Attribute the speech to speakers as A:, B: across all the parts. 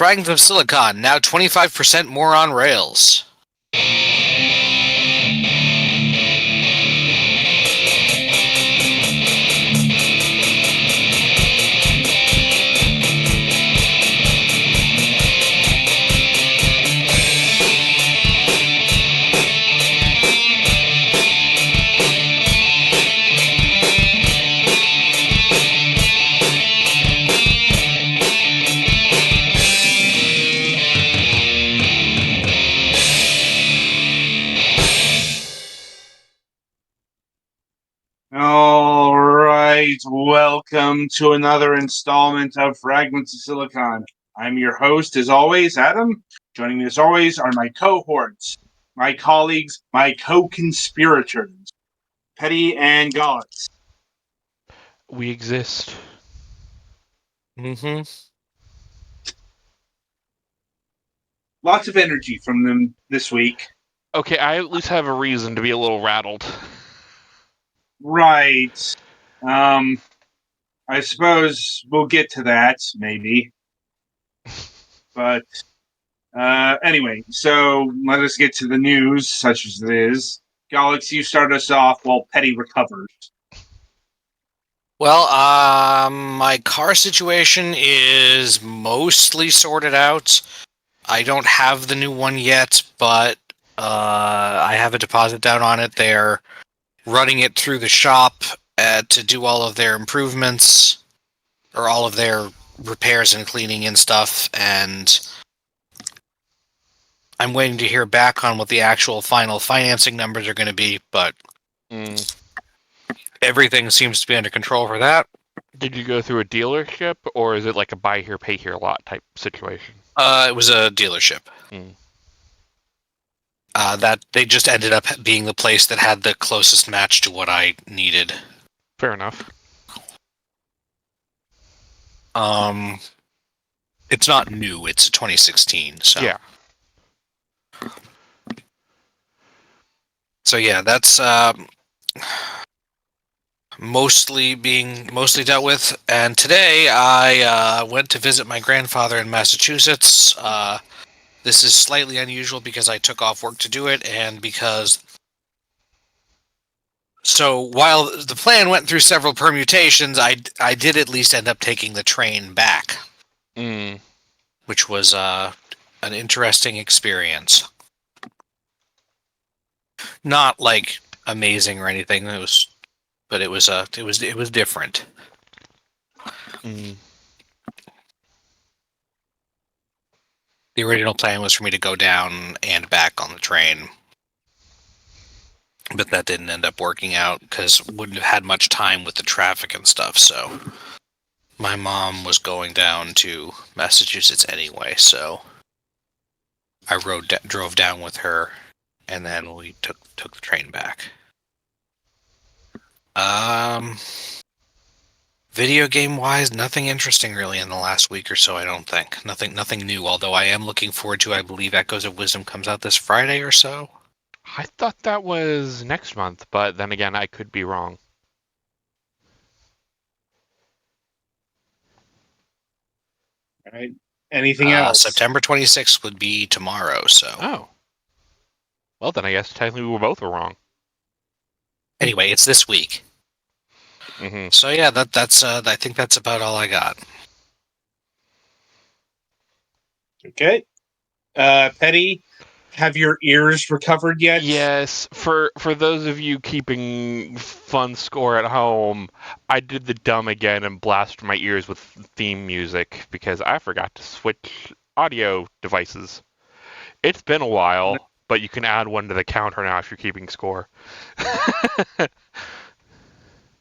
A: Fragments of Silicon, now 25% more on Rails.
B: All right, welcome to another installment of Fragments of Silicon. I'm your host, as always, Adam. Joining me, as always, are my cohorts, my colleagues, my co-conspirators, Petty and Gallus.
C: We exist.
A: Mm-hmm.
B: Lots of energy from them this week.
C: Okay, I at least have a reason to be a little rattled.
B: Right. I suppose we'll get to that, maybe. But anyway, so let us get to the news, such as it is. Gallus, you start us off while Petty recovers.
A: Well, my car situation is mostly sorted out. I don't have the new one yet, but I have a deposit down on it. They're running it through the shop to do all of their improvements, or all of their repairs and cleaning and stuff, and I'm waiting to hear back on what the actual final financing numbers are going to be, but everything seems to be under control for that.
C: Did you go through a dealership, or is it like a buy here, pay here lot type situation?
A: It was a dealership. That they just ended up being the place that had the closest match to what I needed.
C: Fair enough.
A: It's not new. It's 2016. So
C: yeah.
A: So yeah, that's mostly dealt with. And today I went to visit my grandfather in Massachusetts. This is slightly unusual because I took off work to do it, and because... So while the plan went through several permutations, I did at least end up taking the train back, which was an interesting experience. Not like amazing or anything. It was different. The original plan was for me to go down and back on the train, but that didn't end up working out because wouldn't have had much time with the traffic and stuff. So my mom was going down to Massachusetts anyway, so I drove down with her, and then we took the train back. Video game wise, nothing interesting really in the last week or so. I don't think nothing new. Although I am looking forward to, I believe Echoes of Wisdom comes out this Friday or so.
C: I thought that was next month, but then again, I could be wrong.
B: All right. Anything else?
A: September 26th would be tomorrow. So.
C: Oh. Well, then I guess technically we both were wrong.
A: Anyway, it's this week. So yeah, that's I think that's about all I got.
B: Okay. Petty, have your ears recovered yet?
C: Yes. For those of you keeping fun score at home, I did the dumb again and blasted my ears with theme music because I forgot to switch audio devices. It's been a while, but you can add one to the counter now if you're keeping score.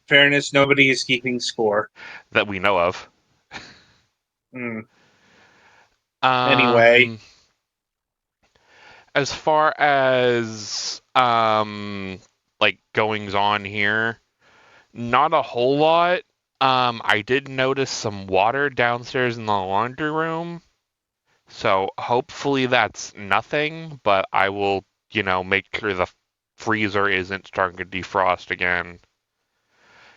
B: Fairness, nobody is keeping score.
C: That we know of.
B: Anyway.
C: As far as, like, goings on here, not a whole lot. I did notice some water downstairs in the laundry room. So hopefully that's nothing, but I will, make sure the freezer isn't starting to defrost again.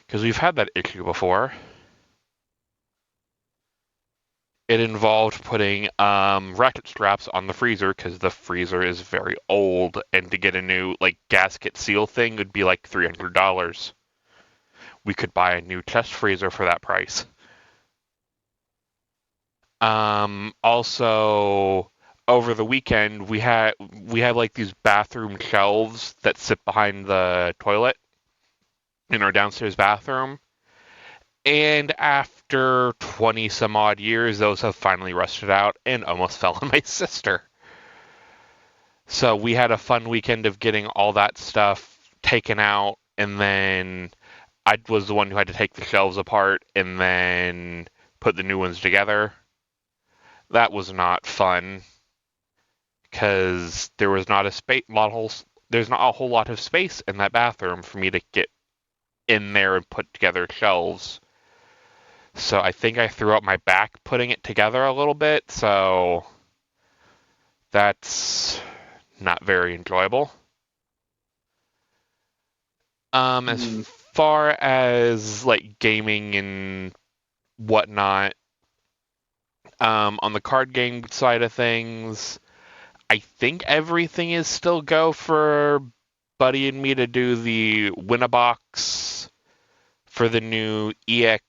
C: Because we've had that issue before. It involved putting ratchet straps on the freezer because the freezer is very old, and to get a new gasket seal thing would be like $300. We could buy a new chest freezer for that price. Also, over the weekend we had like these bathroom shelves that sit behind the toilet in our downstairs bathroom. And after 20 some odd years, those have finally rusted out and almost fell on my sister. So we had a fun weekend of getting all that stuff taken out, and then I was the one who had to take the shelves apart and then put the new ones together. That was not fun because there was not there's not a whole lot of space in that bathroom for me to get in there and put together shelves. So I think I threw out my back putting it together a little bit, so that's not very enjoyable. As far as gaming and whatnot, on the card game side of things, I think everything is still go for Buddy and me to do the Win-A-Box for the new EX7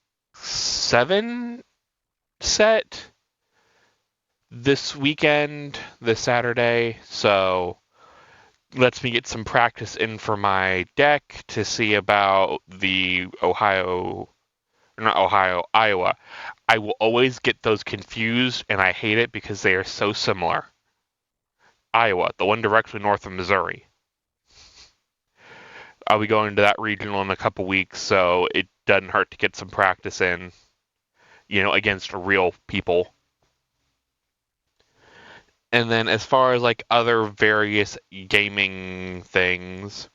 C: set this weekend, this Saturday, so lets me get some practice in for my deck to see about the Iowa. I will always get those confused, and I hate it because they are so similar. Iowa, the one directly north of Missouri. I'll be going to that regional in a couple weeks, so it doesn't hurt to get some practice in, against real people. And then as far as other various gaming things,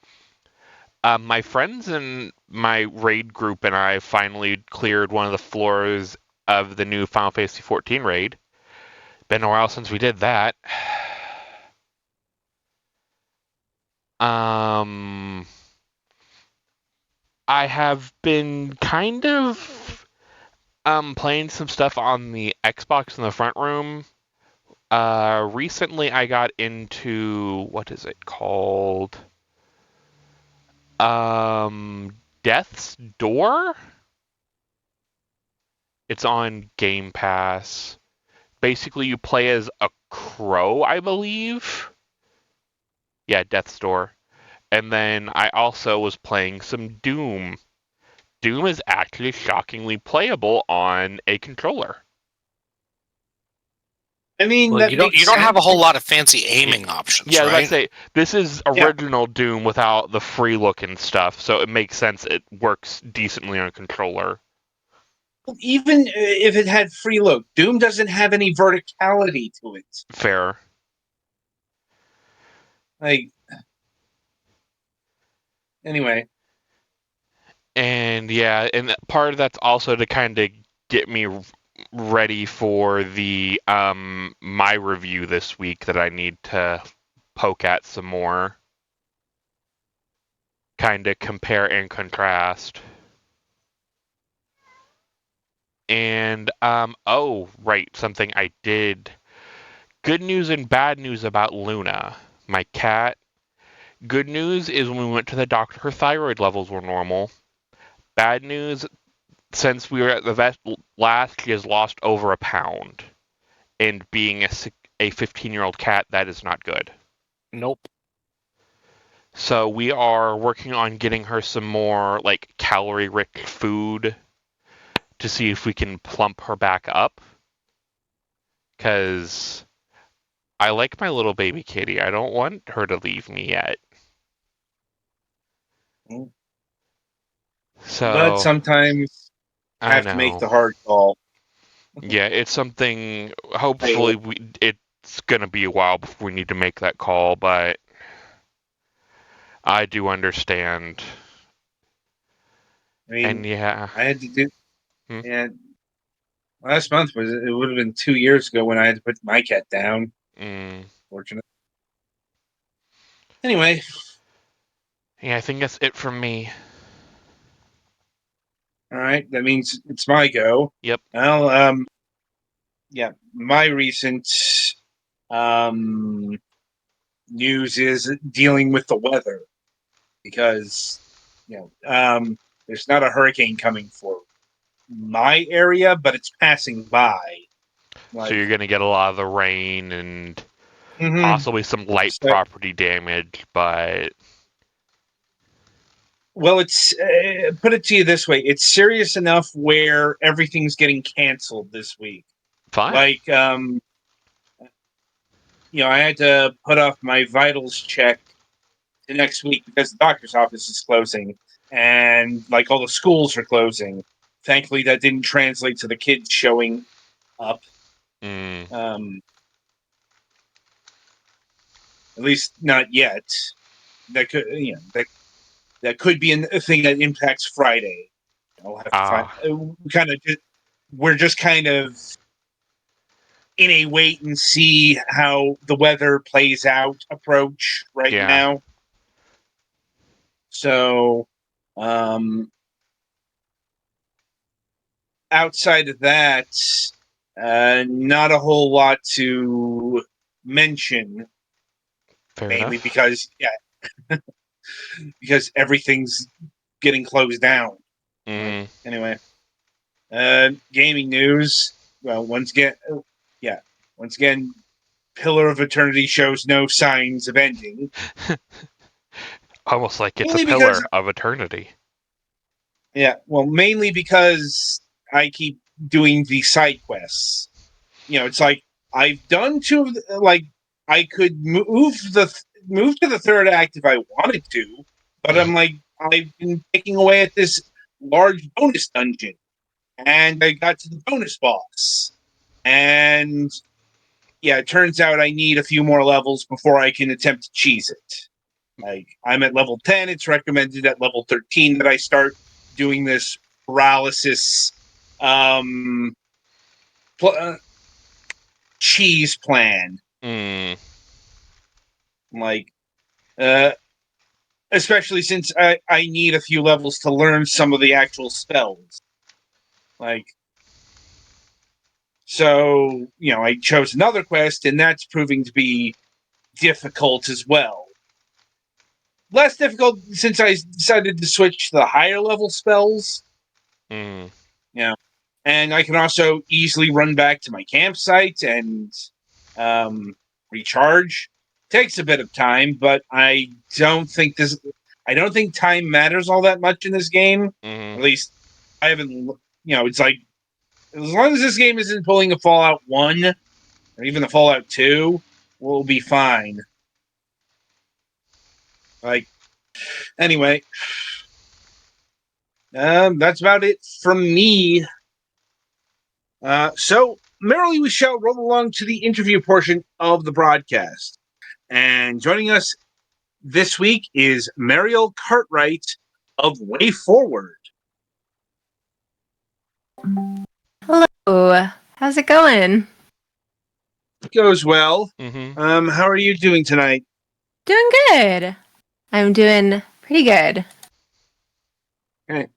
C: my friends and my raid group and I finally cleared one of the floors of the new Final Fantasy XIV raid. Been a while since we did that. I have been kind of playing some stuff on the Xbox in the front room. Recently I got into, what is it called? Death's Door? It's on Game Pass. Basically, you play as a crow, I believe. Yeah, Death's Door. And then I also was playing some Doom. Doom is actually shockingly playable on a controller.
B: I mean,
A: Well, you don't have a whole lot of fancy aiming options,
C: yeah,
A: right?
C: I was about to say, this is original Doom without the free looking stuff, so it makes sense it works decently on a controller.
B: Even if it had free look, Doom doesn't have any verticality to it.
C: Fair.
B: Anyway.
C: And yeah, and part of that's also to kind of get me ready for the my review this week that I need to poke at some more. Kind of compare and contrast. And oh, right, something I did. Good news and bad news about Luna, my cat. Good news is when we went to the doctor, her thyroid levels were normal. Bad news, since we were at the vet last, she has lost over a pound. And being a 15-year-old cat, that is not good.
A: Nope.
C: So we are working on getting her some more calorie-rich food to see if we can plump her back up. Because I like my little baby kitty. I don't want her to leave me yet. So,
B: but sometimes you have to make the hard call.
C: Yeah, it's something. Hopefully, it's gonna be a while before we need to make that call, but I do understand.
B: I mean,
C: and yeah,
B: I had to do. And last month it would have been 2 years ago when I had to put my cat down. Fortunately. Anyway.
C: Yeah, I think that's it from me.
B: All right, that means it's my go.
C: Yep.
B: Well, my recent news is dealing with the weather because there's not a hurricane coming for my area, but it's passing by.
C: So you're going to get a lot of the rain and possibly some light
B: So-
C: property damage, but
B: Well, it's put it to you this way: it's serious enough where everything's getting canceled this week.
C: fine.
B: Like, I had to put off my vitals check to next week because the doctor's office is closing and like all the schools are closing. Thankfully, that didn't translate to the kids showing up. At least not yet. That could, that could be a thing that impacts Friday. I'll have to find. We're just kind of in a wait and see how the weather plays out approach right now. So, outside of that, not a whole lot to mention. Mainly because because everything's getting closed down. Anyway, gaming news. Well, once again, Pillar of Eternity shows no signs of ending.
C: Almost like it's
B: Mainly
C: a pillar of eternity.
B: Yeah, well, mainly because I keep doing the side quests. It's like I've done two of I could move to the third act if I wanted to, but I'm like I've been picking away at this large bonus dungeon, and I got to the bonus boss, and it turns out I need a few more levels before I can attempt to cheese it. Like I'm at level 10, it's recommended at level 13 that I start doing this paralysis cheese plan. Like, especially since I need a few levels to learn some of the actual spells. Like, so, I chose another quest, and that's proving to be difficult as well. Less difficult since I decided to switch to the higher level spells. And I can also easily run back to my campsite and recharge. Takes a bit of time, but I don't think time matters all that much in this game. At least I haven't. It's like as long as this game isn't pulling a Fallout 1 or even a Fallout 2, we'll be fine. Like, anyway, that's about it from me. So, merrily we shall roll along to the interview portion of the broadcast. And joining us this week is Mariel Cartright of Wayforward.
D: Hello. How's it going?
B: Goes well. How are you doing tonight?
D: Doing good. I'm doing pretty good.
B: Okay.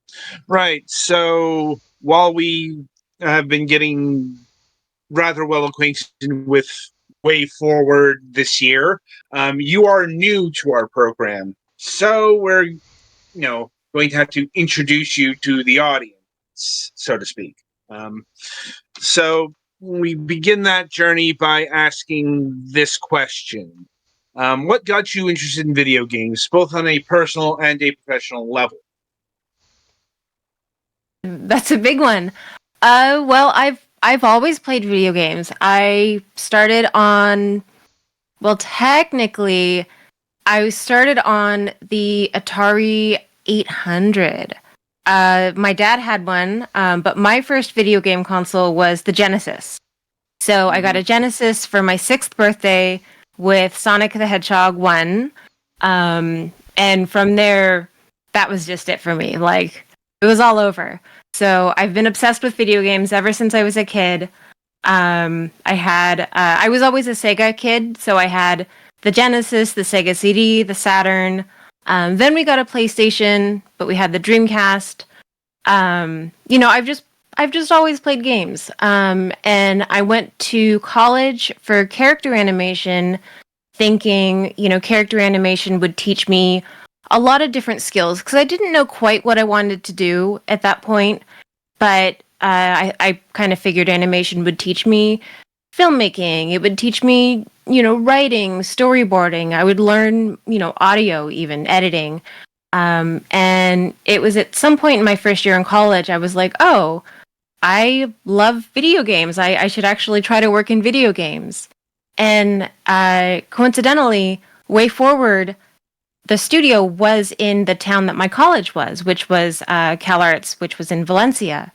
B: Right. So while we have been getting rather well acquainted with Wayforward this year, you are new to our program. So we're, going to have to introduce you to the audience, so to speak. So we begin that journey by asking this question. What got you interested in video games, both on a personal and a professional level?
D: That's a big one. Well, I've always played video games. I started on, well, technically, I started on the Atari 800. My dad had one, but my first video game console was the Genesis. So I got a Genesis for my 6th birthday with Sonic the Hedgehog 1. And from there, that was just it for me. Like, it was all over. So I've been obsessed with video games ever since I was a kid. I was always a Sega kid, so I had the Genesis, the Sega CD, the Saturn. Then we got a PlayStation, but we had the Dreamcast. I've just I've just always played games. And I went to college for character animation, thinking, character animation would teach me a lot of different skills because I didn't know quite what I wanted to do at that point. But I kind of figured animation would teach me filmmaking. It would teach me, writing, storyboarding. I would learn, audio, even editing. And it was at some point in my first year in college, I was like, oh, I love video games. I should actually try to work in video games. And coincidentally, Wayforward, the studio was in the town that my college was, which was CalArts, which was in Valencia.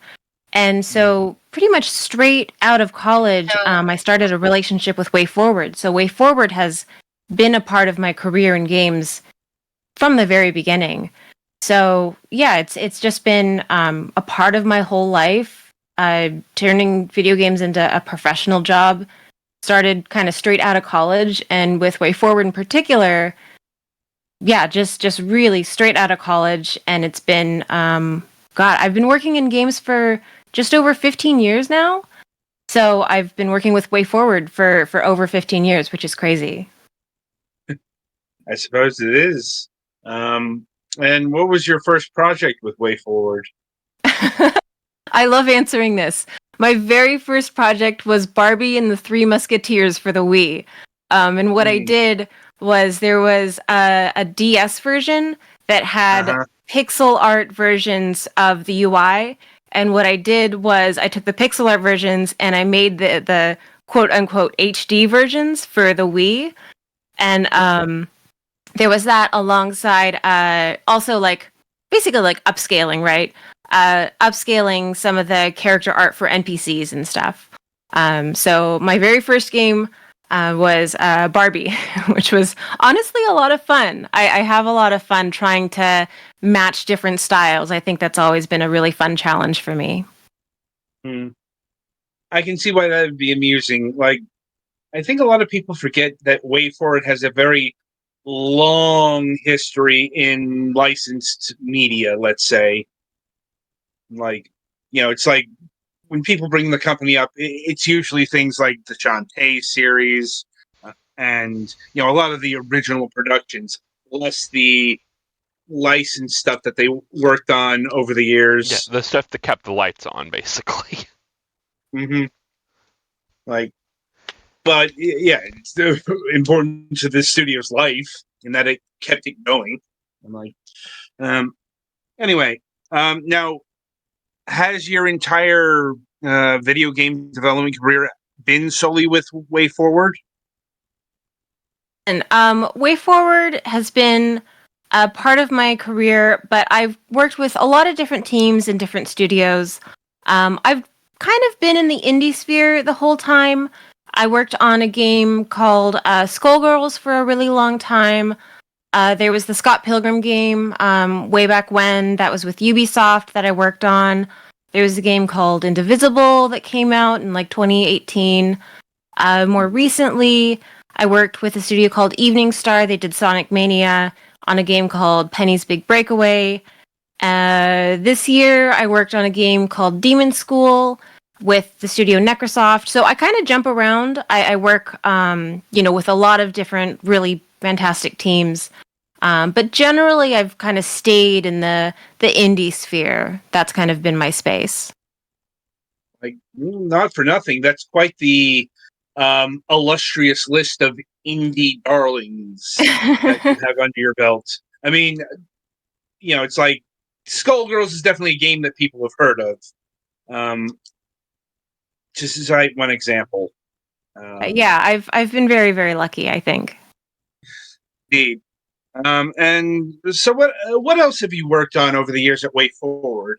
D: And so pretty much straight out of college, I started a relationship with Wayforward. So Wayforward has been a part of my career in games from the very beginning. So yeah, it's just been a part of my whole life. Turning video games into a professional job started kind of straight out of college, and with Wayforward in particular, yeah, just really straight out of college. And it's been I've been working in games for just over 15 years now. So I've been working with Wayforward for over 15 years, which is crazy.
B: I suppose it is. And what was your first project with Wayforward?
D: I love answering this. My very first project was Barbie and the Three Musketeers for the Wii. And what I did was there was a DS version that had pixel art versions of the UI. And what I did was I took the pixel art versions and I made the quote unquote HD versions for the Wii. And there was that alongside also basically upscaling, right? Upscaling some of the character art for NPCs and stuff. So my very first game was Barbie, which was honestly a lot of fun. I have a lot of fun trying to match different styles. I think that's always been a really fun challenge for me.
B: I can see why that would be amusing. I think a lot of people forget that Wayforward has a very long history in licensed media, let's say. It's like when people bring the company up, it's usually things like the Shantae series and, a lot of the original productions, less the licensed stuff that they worked on over the years.
C: Yeah, the stuff that kept the lights on, basically.
B: Mm-hmm. But yeah, it's important to the studio's life in that it kept it going. Anyway, now, has your entire video game development career been solely with Wayforward?
D: And Wayforward has been a part of my career, but I've worked with a lot of different teams and different studios. I've kind of been in the indie sphere the whole time. I worked on a game called Skullgirls for a really long time. There was the Scott Pilgrim game way back when that was with Ubisoft that I worked on. There was a game called Indivisible that came out in 2018. More recently, I worked with a studio called Evening Star. They did Sonic Mania on a game called Penny's Big Breakaway. This year, I worked on a game called Demon School with the studio Necrosoft. So I kind of jump around. I work, with a lot of different really fantastic teams. But generally, I've kind of stayed in the indie sphere. That's kind of been my space.
B: Not for nothing. That's quite the illustrious list of indie darlings that you have under your belt. I mean, it's like Skullgirls is definitely a game that people have heard of. Just to cite one example.
D: Yeah, I've been very, very lucky, I think.
B: Indeed. And so what else have you worked on over the years at Wayforward?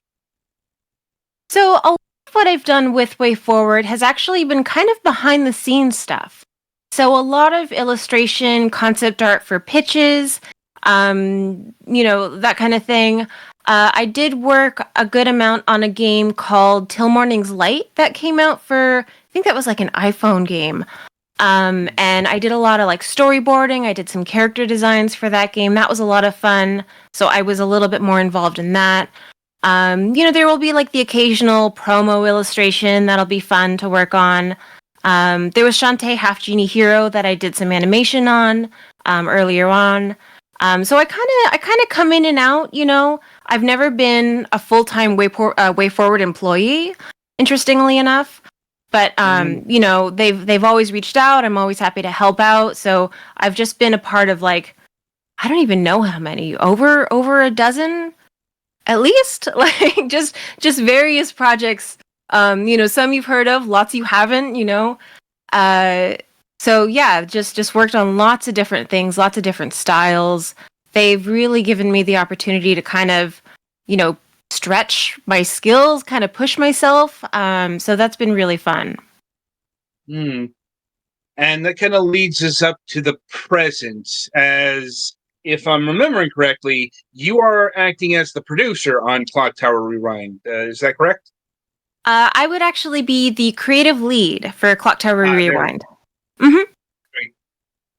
D: So a lot of what I've done with Wayforward has actually been kind of behind the scenes stuff. So a lot of illustration, concept art for pitches, that kind of thing. I did work a good amount on a game called Till Morning's Light that came out for, I think that was an iPhone game. And I did a lot of storyboarding. I did some character designs for that game. That was a lot of fun. So I was a little bit more involved in that. There will be like the occasional promo illustration that'll be fun to work on. There was Shantae Half Genie Hero that I did some animation on earlier on. So I kind of come in and out. I've never been a full-time Wayforward employee, interestingly enough. But they've always reached out. I'm always happy to help out. So I've just been a part of like, I don't even know how many, over a dozen at least, like just various projects. Some you've heard of, lots you haven't. So yeah, just worked on lots of different things, lots of different styles. They've really given me the opportunity to kind of, stretch my skills, kind of push myself. So that's been really fun.
B: And that kind of leads us up to the present, as if I'm remembering correctly, you are acting as the producer on Clock Tower Rewind. Is that correct?
D: I would actually be the creative lead for Clock Tower Rewind.
B: Great.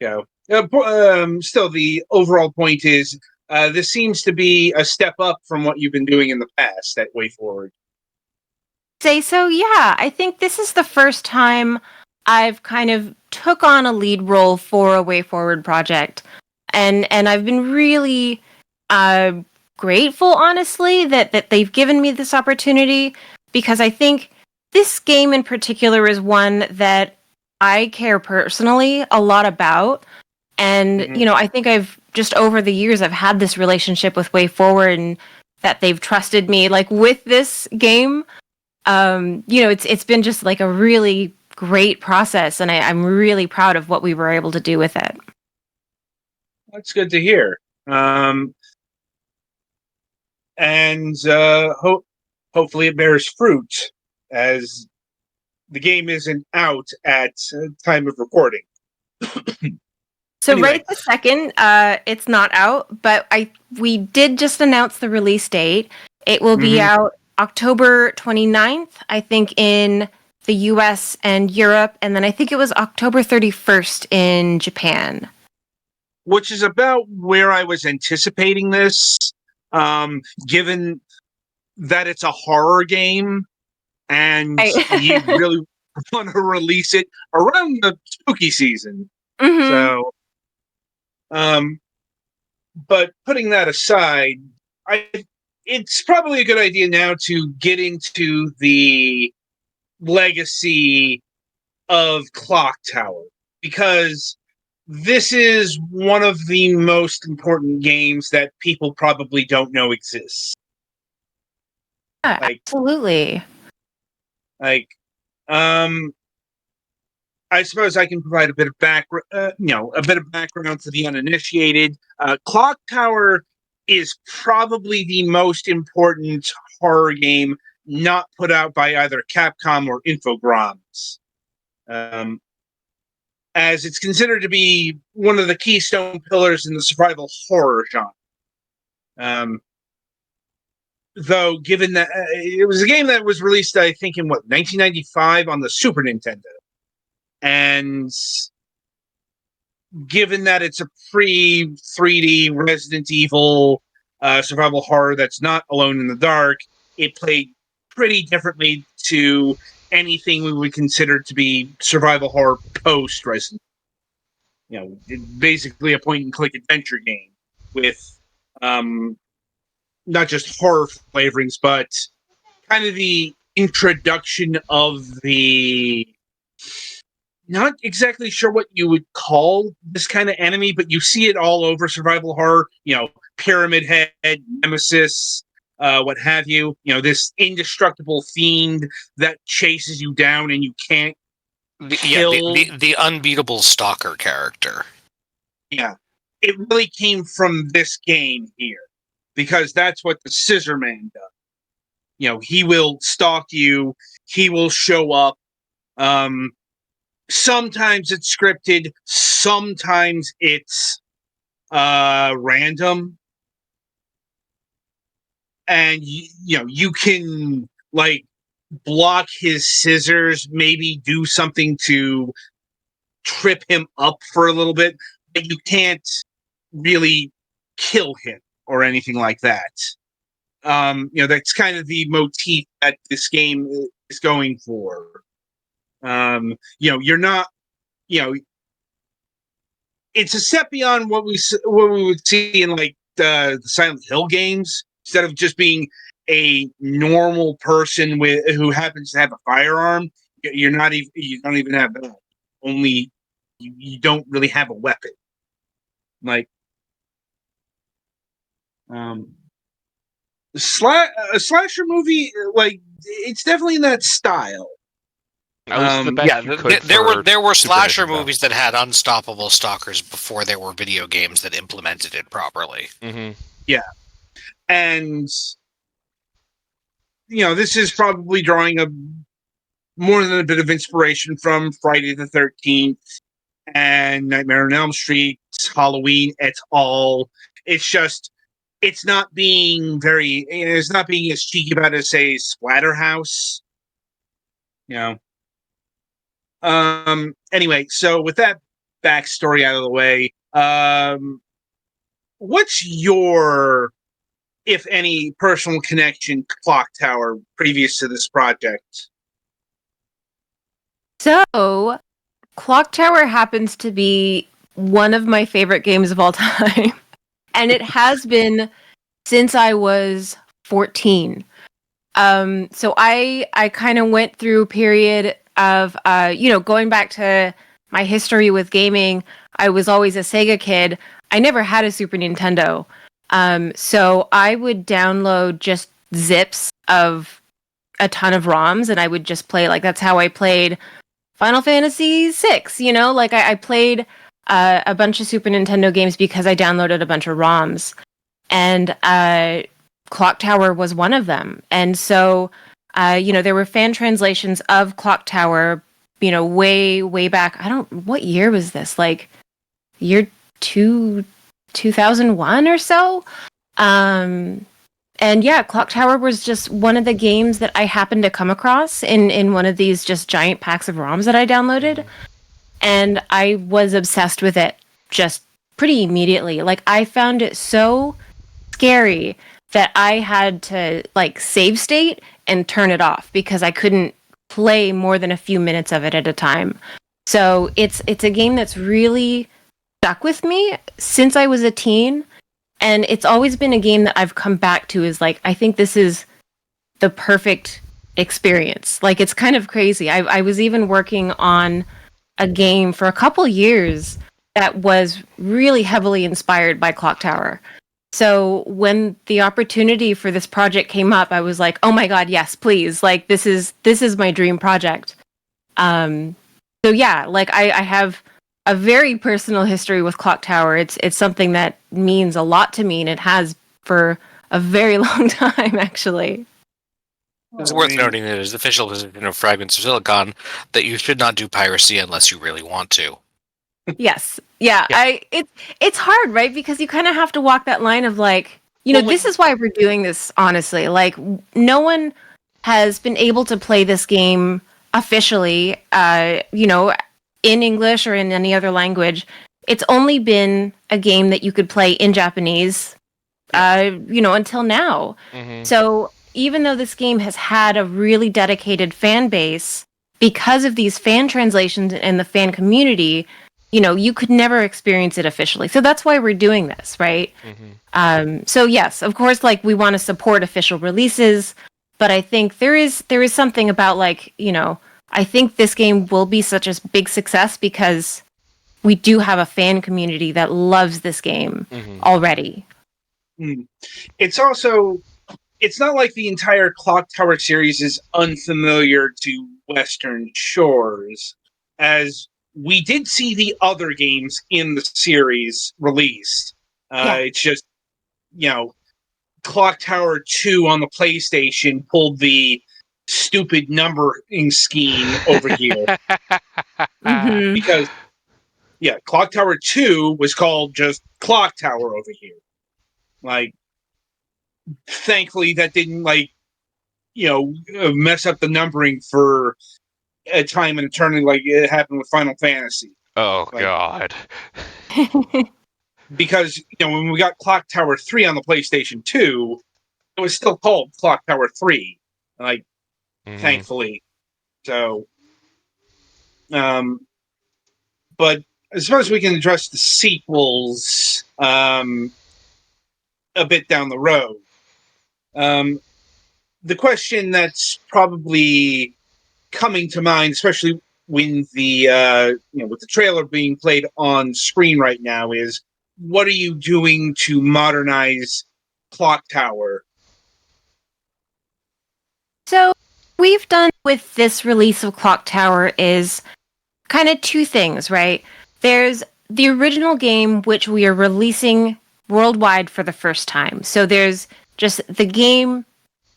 B: Yeah. Still, the overall point is this seems to be a step up from what you've been doing in the past at Wayforward.
D: Say so, yeah. I think this is the first time I've kind of took on a lead role for a Wayforward project. And I've been really grateful, honestly, that they've given me this opportunity, because I think this game in particular is one that I care personally a lot about. And, I think I've just over the years, I've had this relationship with Wayforward, and that they've trusted me like with this game. It's been just like a really great process, and I'm really proud of what we were able to do with it.
B: That's good to hear. Hopefully it bears fruit, as the game isn't out at time of recording.
D: So
B: Anyway.
D: right this second, it's not out, but we did just announce the release date. It will be out October 29th, I think, in the US and Europe, and then I think it was October 31st in Japan.
B: Which is about where I was anticipating this, given that it's a horror game, and you really want to release it around the spooky season. So, but putting that aside, it's probably a good idea now to get into the legacy of Clock Tower, because this is one of the most important games that people probably don't know exists.
D: Yeah, absolutely.
B: I suppose I can provide a bit of background to the uninitiated. Clock Tower is probably the most important horror game not put out by either Capcom or Infogrames. As it's considered to be one of the keystone pillars in the survival horror genre. Though, given that it was a game that was released, I think, in 1995 on the Super Nintendo. And given that it's a pre-3D Resident Evil survival horror that's not Alone in the Dark, it played pretty differently to anything we would consider to be survival horror post-Resident Evil. Basically a point-and-click adventure game with not just horror flavorings, but kind of the introduction of the... Not exactly sure what you would call this kind of enemy, but you see it all over survival horror. Pyramid Head, Nemesis, what have you. This indestructible fiend that chases you down and you can't kill.
A: The unbeatable stalker character.
B: Yeah. It really came from this game here, because that's what the Scissor Man does. He will stalk you. He will show up. Sometimes it's scripted. Sometimes it's random. And, you can, block his scissors, maybe do something to trip him up for a little bit, but you can't really kill him or anything like that. That's kind of the motif that this game is going for. You're not, it's a step beyond what we would see in like the Silent Hill games. Instead of just being a normal person who happens to have a firearm, you don't even have that. Only you don't really have a weapon. Like, a slasher movie, like it's definitely in that style.
C: That was the best
A: Yeah,
C: you could
A: there
C: for
A: were
C: Super
A: slasher
C: Nintendo.
A: movies that had unstoppable stalkers before there were video games that implemented it properly.
C: Mm-hmm.
B: Yeah, and this is probably drawing more than a bit of inspiration from Friday the 13th and Nightmare on Elm Street, Halloween. It's all. It's just. It's not being it's not being as cheeky about it as, say, Splatterhouse. Anyway, so with that backstory out of the way, what's your, if any, personal connection to Clock Tower previous to this project?
D: So, Clock Tower happens to be one of my favorite games of all time. And it has been since I was 14. So I kind of went through a period of, going back to my history with gaming. I was always a Sega kid. I never had a Super Nintendo. So I would download just zips of a ton of ROMs and I would just play. Like, that's how I played Final Fantasy VI. Like I played a bunch of Super Nintendo games because I downloaded a bunch of ROMs. And Clock Tower was one of them. And so, there were fan translations of Clock Tower, way, way back. What year was this? Like, year 2001 or so? And yeah, Clock Tower was just one of the games that I happened to come across in one of these just giant packs of ROMs that I downloaded. And I was obsessed with it just pretty immediately. Like, I found it so scary that I had to save state and turn it off because I couldn't play more than a few minutes of it at a time. So it's a game that's really stuck with me since I was a teen, and it's always been a game that I've come back to as I think this is the perfect experience. Like, it's kind of crazy. I was even working on a game for a couple years that was really heavily inspired by Clock Tower. So when the opportunity for this project came up, I was like, "Oh my god, yes, please! Like, this is my dream project." So yeah, I have a very personal history with Clock Tower. It's something that means a lot to me, and it has for a very long time, actually.
A: It's worth noting that it is the official position of Fragments of Silicon that you should not do piracy unless you really want to.
D: Yes. Yeah. It's hard, right? Because you kind of have to walk that line of this is why we're doing this, honestly. Like, no one has been able to play this game officially, in English or in any other language. It's only been a game that you could play in Japanese, until now.
C: Mm-hmm.
D: So even though this game has had a really dedicated fan base, because of these fan translations and the fan community, you could never experience it officially. So that's why we're doing this, right?
C: Mm-hmm.
D: So yes, of course, we want to support official releases, but I think there is something about I think this game will be such a big success because we do have a fan community that loves this game already.
B: It's also, it's not like the entire Clock Tower series is unfamiliar to Western shores, as we did see the other games in the series released. It's just, Clock Tower 2 on the PlayStation pulled the stupid numbering scheme over here.
D: Mhm.
B: Because, Clock Tower 2 was called just Clock Tower over here. Thankfully, that didn't, mess up the numbering for a time and eternity like it happened with Final Fantasy.
C: Oh, God.
B: Because, when we got Clock Tower 3 on the PlayStation 2, it was still called Clock Tower 3, like,
C: Mm-hmm.
B: thankfully. So, but I suppose we can address the sequels a bit down the road. The question that's probably coming to mind, especially when the with the trailer being played on screen right now, is what are you doing to modernize Clock Tower?
D: So we've done with this release of Clock Tower is kind of two things, right? There's the original game, which we are releasing worldwide for the first time. So there's just the game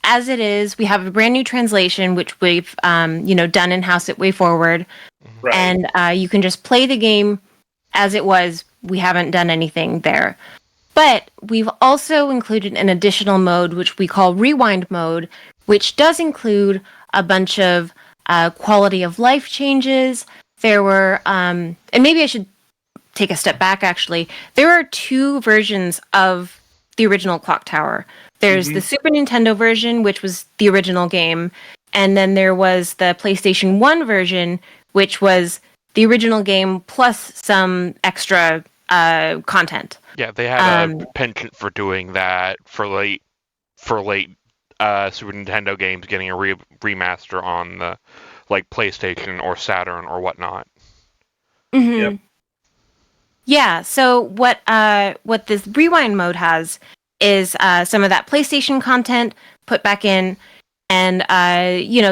D: as it is. We have a brand new translation, which we've done in house at Wayforward,
B: Right.
D: and you can just play the game as it was. We haven't done anything there. But we've also included an additional mode, which we call Rewind mode, which does include a bunch of quality of life changes. There were, and maybe I should take a step back actually. There are two versions of the original Clock Tower. There's the Super Nintendo version, which was the original game, and then there was the PlayStation 1 version, which was the original game plus some extra content.
C: Yeah, they had a penchant for doing that for late Super Nintendo games, getting a remaster on the PlayStation or Saturn or whatnot.
D: Mm-hmm.
B: Yep.
D: Yeah. So what this rewind mode has is some of that PlayStation content put back in, and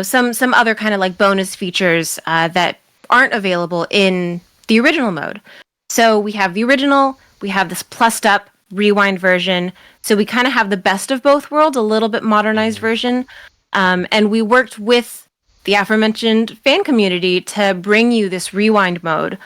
D: some other kind of bonus features that aren't available in the original mode. So we have the original, we have this plussed up rewind version. So we kind of have the best of both worlds, a little bit modernized version. And we worked with the aforementioned fan community to bring you this rewind mode.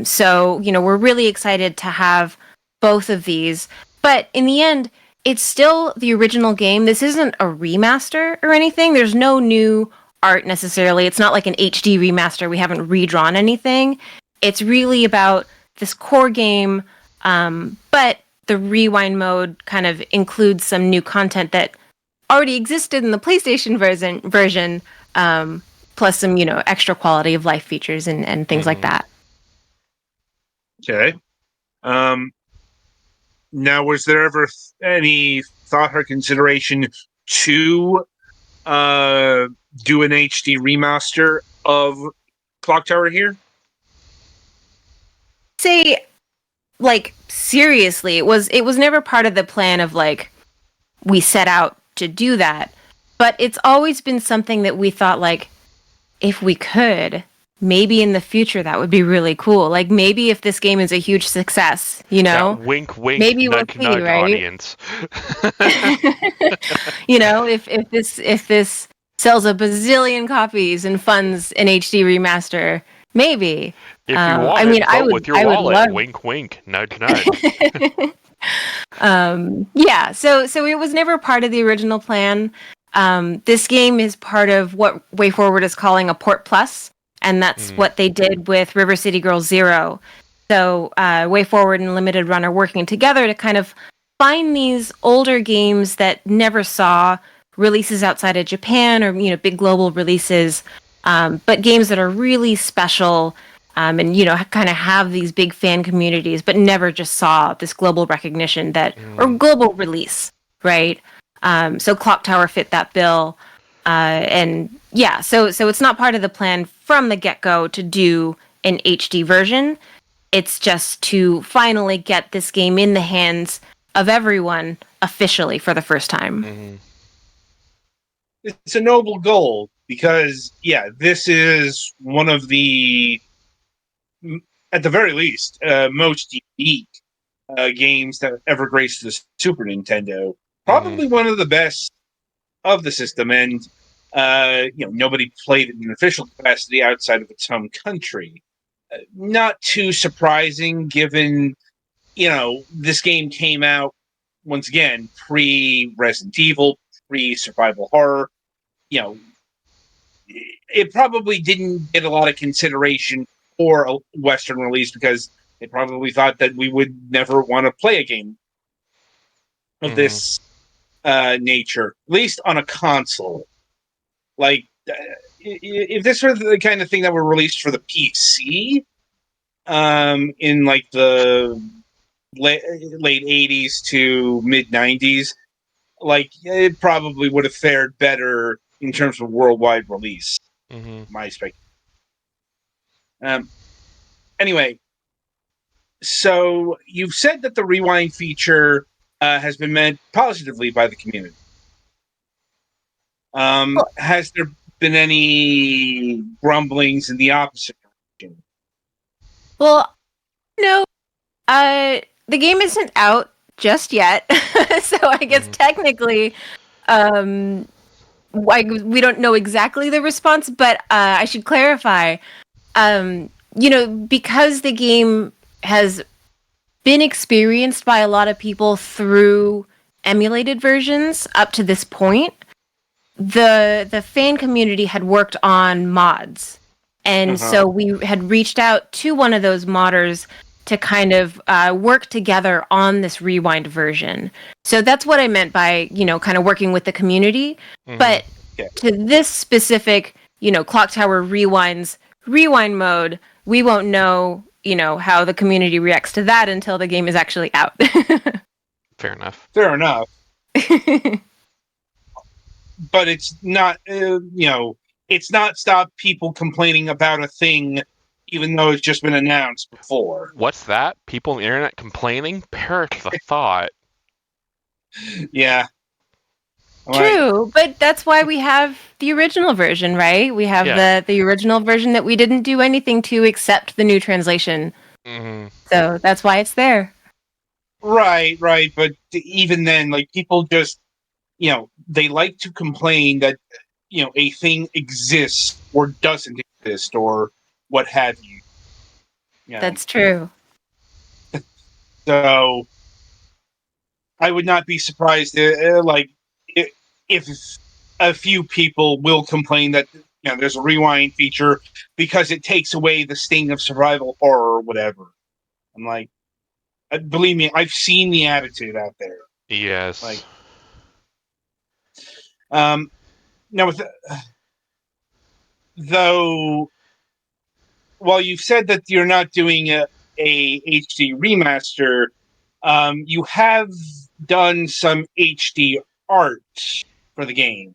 D: So we're really excited to have both of these. But in the end, it's still the original game. This isn't a remaster or anything. There's no new art necessarily. It's not like an HD remaster. We haven't redrawn anything. It's really about this core game, but the rewind mode kind of includes some new content that already existed in the PlayStation version, plus some extra quality of life features and things like that.
B: Okay. Now, was there ever any thought or consideration to do an HD remaster of Clock Tower here?
D: Say, seriously, it was never part of the plan of we set out to do that, but it's always been something that we thought if we could, maybe in the future that would be really cool. Maybe if this game is a huge success,
C: Yeah, wink, wink,
D: maybe
C: nudge,
D: we'll see,
C: nudge,
D: right?
C: audience.
D: If this sells a bazillion copies and funds an HD remaster, maybe.
C: If you want it,
D: I
C: vote
D: would,
C: with your
D: I would
C: wallet.
D: love.
C: Wink, wink, nudge, nudge.
D: Yeah. So it was never part of the original plan. This game is part of what Wayforward is calling a Port Plus, and that's what they did with River City Girls Zero. So Wayforward and Limited Run are working together to kind of find these older games that never saw releases outside of Japan or big global releases, but games that are really special. And kind of have these big fan communities, but never just saw this global recognition or global release, right? So Clock Tower fit that bill, and yeah, so it's not part of the plan from the get-go to do an HD version. It's just to finally get this game in the hands of everyone officially for the first time.
B: It's a noble goal because, yeah, this is one of the, at the very least, most unique games that ever graced the Super Nintendo. Probably one of the best of the system, and nobody played it in an official capacity outside of its home country. Not too surprising, given this game came out once again pre-Resident Evil, pre-survival horror. It probably didn't get a lot of consideration for a Western release because they probably thought that we would never want to play a game of this nature, at least on a console. Like, if this were the kind of thing that were released for the PC, in like the late 80s to mid 90s, like it probably would have fared better in terms of worldwide release.
C: Mm-hmm.
B: My speculation. Anyway, so you've said that the rewind feature has been meant positively by the community. Has there been any grumblings in the opposite direction?
D: Well, no, the game isn't out just yet, so I guess technically, we don't know exactly the response, but I should clarify. Because the game has been experienced by a lot of people through emulated versions up to this point, the fan community had worked on mods. And so we had reached out to one of those modders to kind of work together on this rewind version. So that's what I meant by, kind of working with the community.
C: Mm-hmm.
D: But to this specific, Clock Tower rewind mode, we won't know, how the community reacts to that until the game is actually out.
C: Fair enough.
B: Fair enough. But it's not, it's not stopped people complaining about a thing, even though it's just been announced before.
C: What's that? People on the internet complaining? Perish the thought.
B: Yeah.
D: True, but that's why we have the original version, right? We have the original version that we didn't do anything to except the new translation.
C: Mm-hmm.
D: So that's why it's there.
B: Right. But even then, like, people just, they like to complain that, a thing exists or doesn't exist or what have you.
D: That's true.
B: So I would not be surprised, if a few people will complain that there's a rewind feature because it takes away the sting of survival horror or whatever. I'm like, believe me, I've seen the attitude out there.
C: Yes.
B: Like, now though, while you've said that you're not doing a HD remaster, you have done some HD art for the game.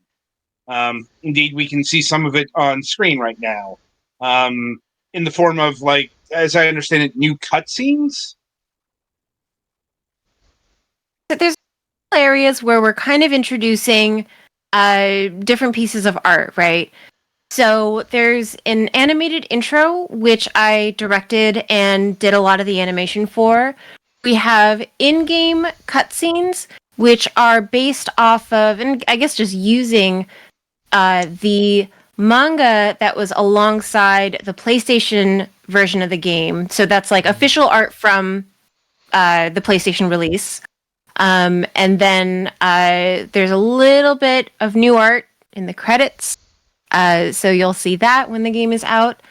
B: Indeed, we can see some of it on screen right now, in the form of, like, as I understand it, new cutscenes.
D: There's areas where we're kind of introducing different pieces of art, right? So there's an animated intro, which I directed and did a lot of the animation for. We have in-game cutscenes, which are based off of, and I guess just using the manga that was alongside the PlayStation version of the game. So that's like official art from the PlayStation release. And then there's a little bit of new art in the credits. So you'll see that when the game is out.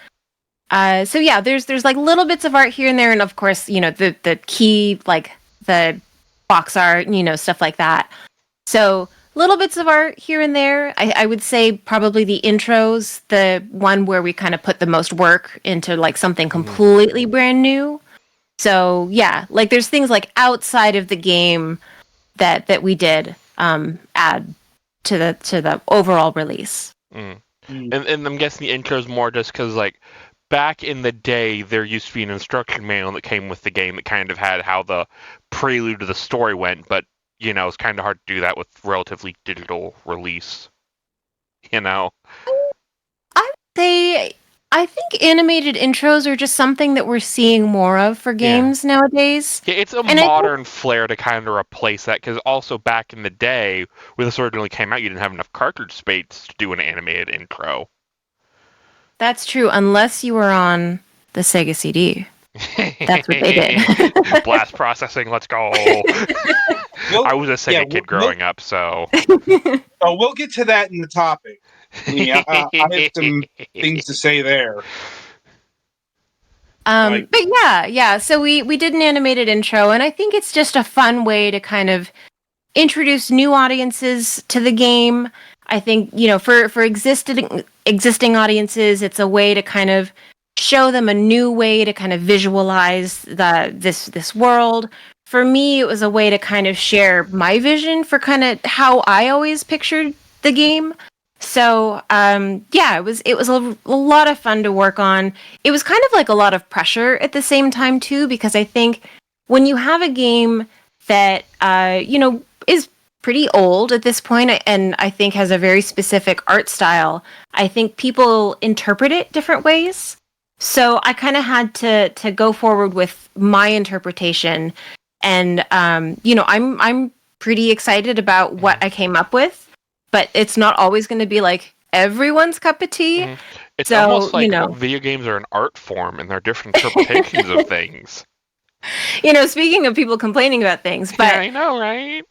D: So yeah, there's like little bits of art here and there, and of course, the key, like the box art, stuff like that. So little bits of art here and there. I would say probably the intros, the one where we kind of put the most work into like something completely brand new. So yeah, like there's things like outside of the game that we did add to the overall release.
C: And I'm guessing the intro is more just because, like, back in the day, there used to be an instruction manual that came with the game that kind of had how the prelude to the story went, but, it's kind of hard to do that with relatively digital release.
D: I would say, I think animated intros are just something that we're seeing more of for games nowadays.
C: Yeah, it's a modern flair to kind of replace that, because also back in the day, when this originally came out, you didn't have enough cartridge space to do an animated intro.
D: That's true, unless you were on the Sega CD. That's what they did.
C: Blast processing, let's go. I was a Sega kid growing up, so...
B: We'll get to that in the topic. I have some things to say there.
D: But yeah. So we did an animated intro, and I think it's just a fun way to kind of introduce new audiences to the game. I think, for existing audiences, it's a way to kind of show them a new way to kind of visualize this world. For me, it was a way to kind of share my vision for kind of how I always pictured the game. So, it was a lot of fun to work on. It was kind of like a lot of pressure at the same time too, because I think when you have a game that is pretty old at this point, and I think has a very specific art style, I think people interpret it different ways. So I kind of had to go forward with my interpretation, and I'm pretty excited about what I came up with. But it's not always going to be like everyone's cup of tea.
C: Mm-hmm. It's
D: so,
C: almost like video games are an art form, and they're different interpretations of things.
D: Speaking of people complaining about things, but
C: yeah, I know, right?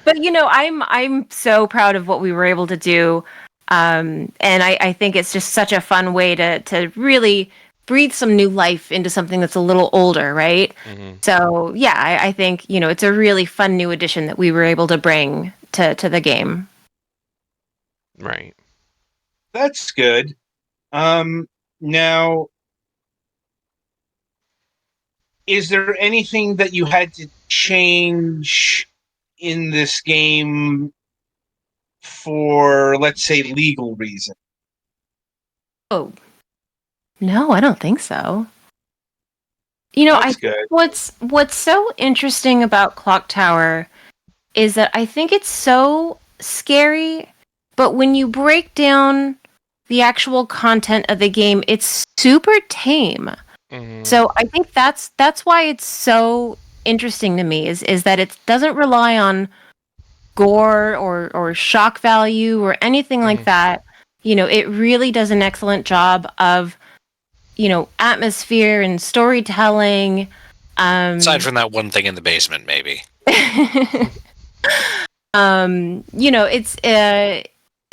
D: but I'm so proud of what we were able to do, and I think it's just such a fun way to really breathe some new life into something that's a little older, right?
C: Mm-hmm.
D: So yeah, I think it's a really fun new addition that we were able to bring to the game.
C: Right.
B: That's good. Now, is there anything that you had to change in this game for, let's say, legal reasons?
D: Oh, no, I don't think so.
B: That's good.
D: What's so interesting about Clock Tower is that I think it's so scary, but when you break down the actual content of the game, it's super tame.
C: Mm-hmm.
D: So I think that's why it's so interesting to me is that it doesn't rely on gore or shock value or anything like that. It really does an excellent job of atmosphere and storytelling.
A: Aside from that one thing in the basement, maybe.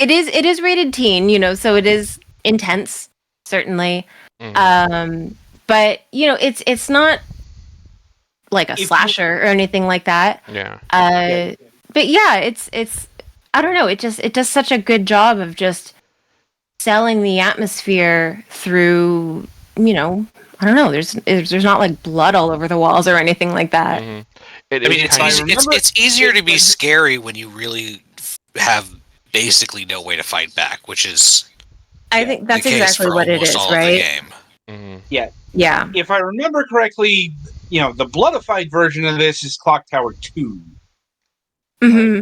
D: It is rated teen, so it is intense, certainly. But it's not like a slasher or anything like that.
C: Yeah.
D: But yeah, it's I don't know, it does such a good job of just selling the atmosphere through, I don't know, there's not like blood all over the walls or anything like that.
C: Mm-hmm.
A: It's easier to be scary when you really have basically no way to fight back, which is
D: I think that's
A: the case
D: exactly
A: for
D: what it
A: almost
D: is,
A: all of
D: right?
A: the game.
C: Mm-hmm.
B: Yeah. If I remember correctly, the bloodified version of this is Clock Tower 2.
D: Mm-hmm.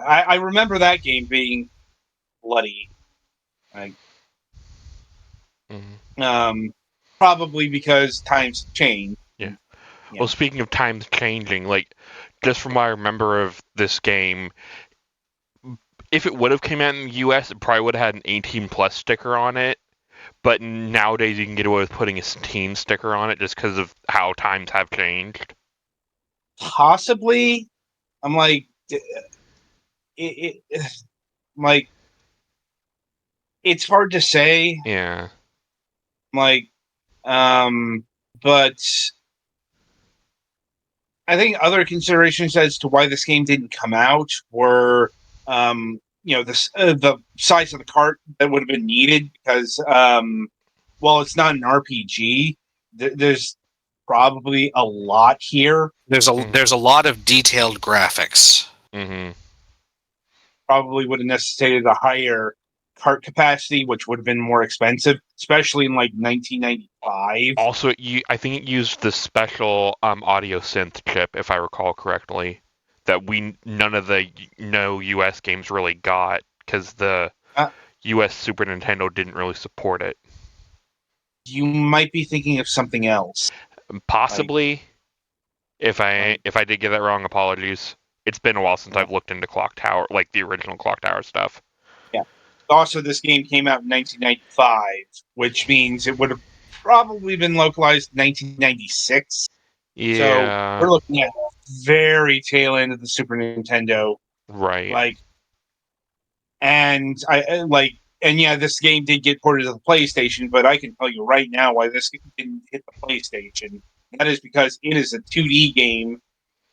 B: I remember that game being bloody. Probably because times change.
C: Yeah. Well, speaking of times changing, like, just from what I remember of this game, if it would have came out in the US, it probably would have had an 18+ sticker on it. But nowadays, you can get away with putting a teen sticker on it just because of how times have changed.
B: Possibly. I'm like, it's hard to say.
C: Yeah.
B: But I think other considerations as to why this game didn't come out were, the size of the cart that would have been needed because, while it's not an RPG, there's probably a lot here.
A: There's a lot of detailed graphics.
C: Mm-hmm.
B: Probably would have necessitated a higher cart capacity, which would have been more expensive, especially in like 1995.
C: Also, I think it used the special audio synth chip, if I recall correctly, that none of the US games really got because the US Super Nintendo didn't really support it.
B: You might be thinking of something else.
C: Possibly. If I did get that wrong, apologies. It's been a while since I've looked into Clock Tower, like the original Clock Tower stuff.
B: Yeah. Also, this game came out in 1995, which means it would have probably been localized in 1996.
C: Yeah.
B: So we're looking at very tail end of the Super Nintendo.
C: Right.
B: And yeah, this game did get ported to the PlayStation, but I can tell you right now why this didn't hit the PlayStation. That is because it is a 2D game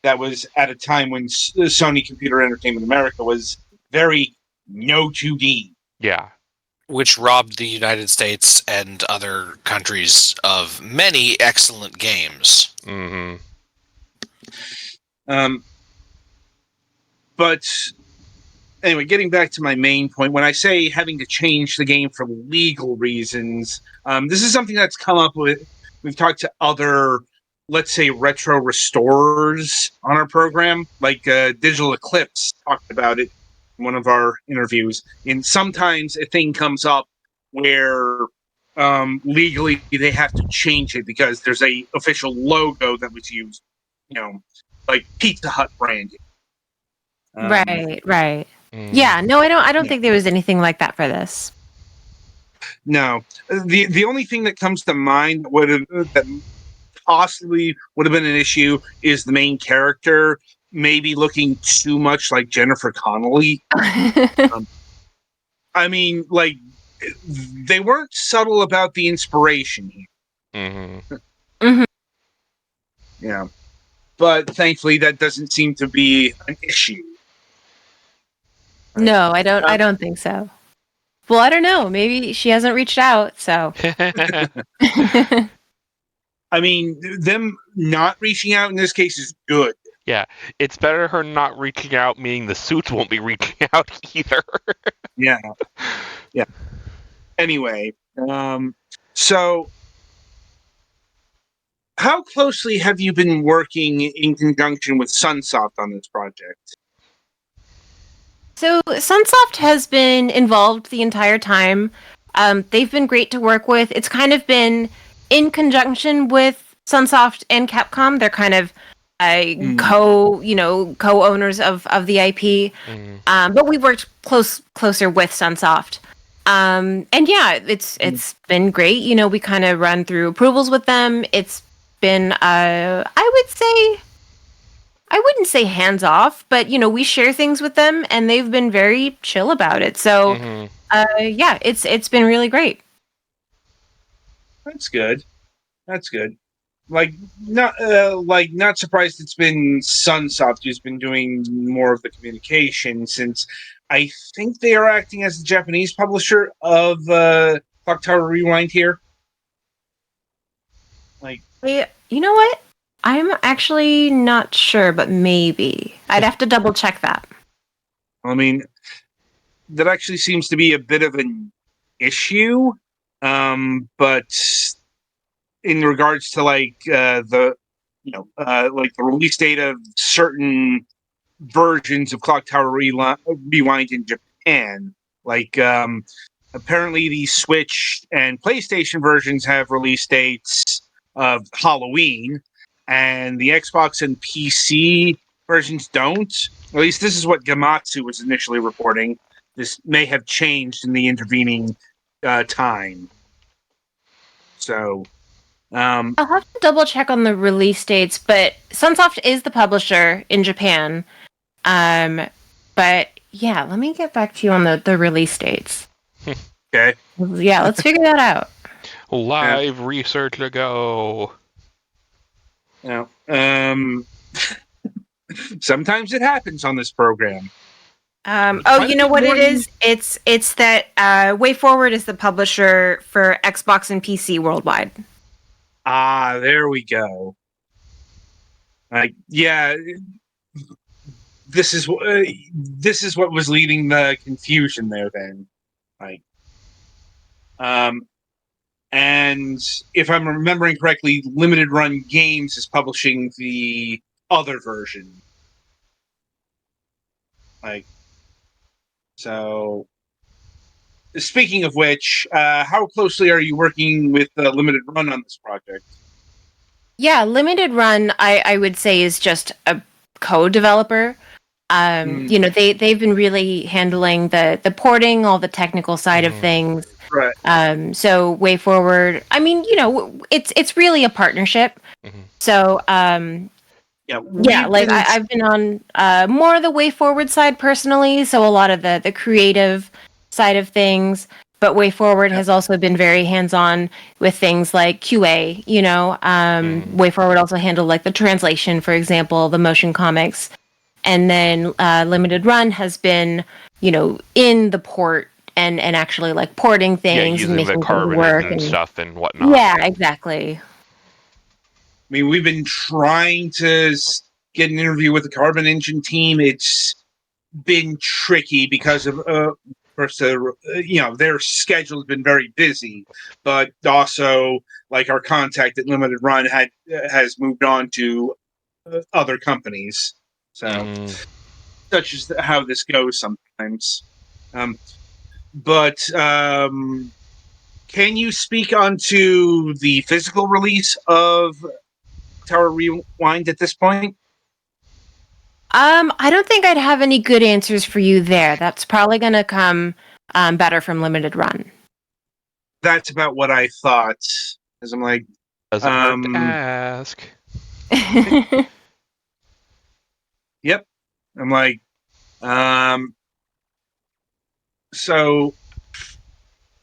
B: that was at a time when Sony Computer Entertainment America was very no 2D.
C: Yeah.
A: Which robbed the United States and other countries of many excellent games.
C: Mm-hmm.
B: But anyway, getting back to my main point, when I say having to change the game for legal reasons, this is something that's come up with. We've talked to other, let's say, retro restorers on our program, like Digital Eclipse talked about it in one of our interviews. And sometimes a thing comes up where legally they have to change it because there's a official logo that was used, like Pizza Hut branding.
D: Right.
C: Mm.
D: Yeah, no, I don't think there was anything like that for this.
B: No, the only thing that comes to mind that possibly would have been an issue is the main character maybe looking too much like Jennifer Connelly. I mean, like, they weren't subtle about the inspiration here.
C: Mm-hmm.
D: Mhm.
B: Yeah, but thankfully that doesn't seem to be an issue.
D: No, I don't think so. Well, I don't know. Maybe she hasn't reached out, so.
B: I mean, them not reaching out in this case is good.
C: Yeah, it's better her not reaching out, meaning the suits won't be reaching out either.
B: Yeah. Anyway, so how closely have you been working in conjunction with Sunsoft on this project?
D: So Sunsoft has been involved the entire time. They've been great to work with. It's kind of been in conjunction with Sunsoft and Capcom. They're kind of co-owners of the IP. But we've worked closer with Sunsoft. And yeah, it's been great. We kind of run through approvals with them. It's been I wouldn't say hands off, but we share things with them, and they've been very chill about it. So, yeah, it's been really great.
B: That's good. Like not surprised it's been Sunsoft who's been doing more of the communication, since I think they are acting as the Japanese publisher of Clock Tower Rewind here. Like,
D: You know what? I'm actually not sure, but maybe. I'd have to double check that.
B: I mean, that actually seems to be a bit of an issue. But in regards to the release date of certain versions of Clock Tower Rewind in Japan, apparently the Switch and PlayStation versions have release dates of Halloween, and the Xbox and PC versions don't. At least this is what Gamatsu was initially reporting. This may have changed in the intervening time. So,
D: I'll have to double check on the release dates, but Sunsoft is the publisher in Japan. But yeah, let me get back to you on the release dates.
B: Okay.
D: Yeah, let's figure that out.
C: Live research to go.
B: Now, sometimes it happens on this program.
D: You know what it is? It's that Wayforward is the publisher for Xbox and PC worldwide.
B: Ah, there we go. Yeah, this is what was leading the confusion there. Then, and if I'm remembering correctly, Limited Run Games is publishing the other version. So, speaking of which, how closely are you working with Limited Run on this project?
D: Yeah, Limited Run, I would say, is just a co-developer. They've been really handling the porting, all the technical side of things.
B: Right.
D: So Wayforward, I mean, it's really a partnership. So I've been on more of the Wayforward side personally, so a lot of the creative side of things. But Wayforward has also been very hands-on with things like QA. Wayforward also handled like the translation, for example, the motion comics, and then Limited Run has been, in the port and actually like porting things and
C: using the
D: making things
C: carbon
D: work
C: engine
D: and
C: stuff and whatnot.
D: yeah, exactly.
B: I mean, we've been trying to get an interview with the Carbon Engine team. It's been tricky because of, first, their schedule's been very busy, but also like our contact at Limited Run has moved on to other companies. So such is how this goes sometimes. But can you speak onto the physical release of Tower Rewind at this point?
D: I don't think I'd have any good answers for you there. That's probably going to come better from Limited Run.
B: That's about what I thought. As I'm like,
C: Doesn't hurt to ask.
B: Yep. I'm like, so,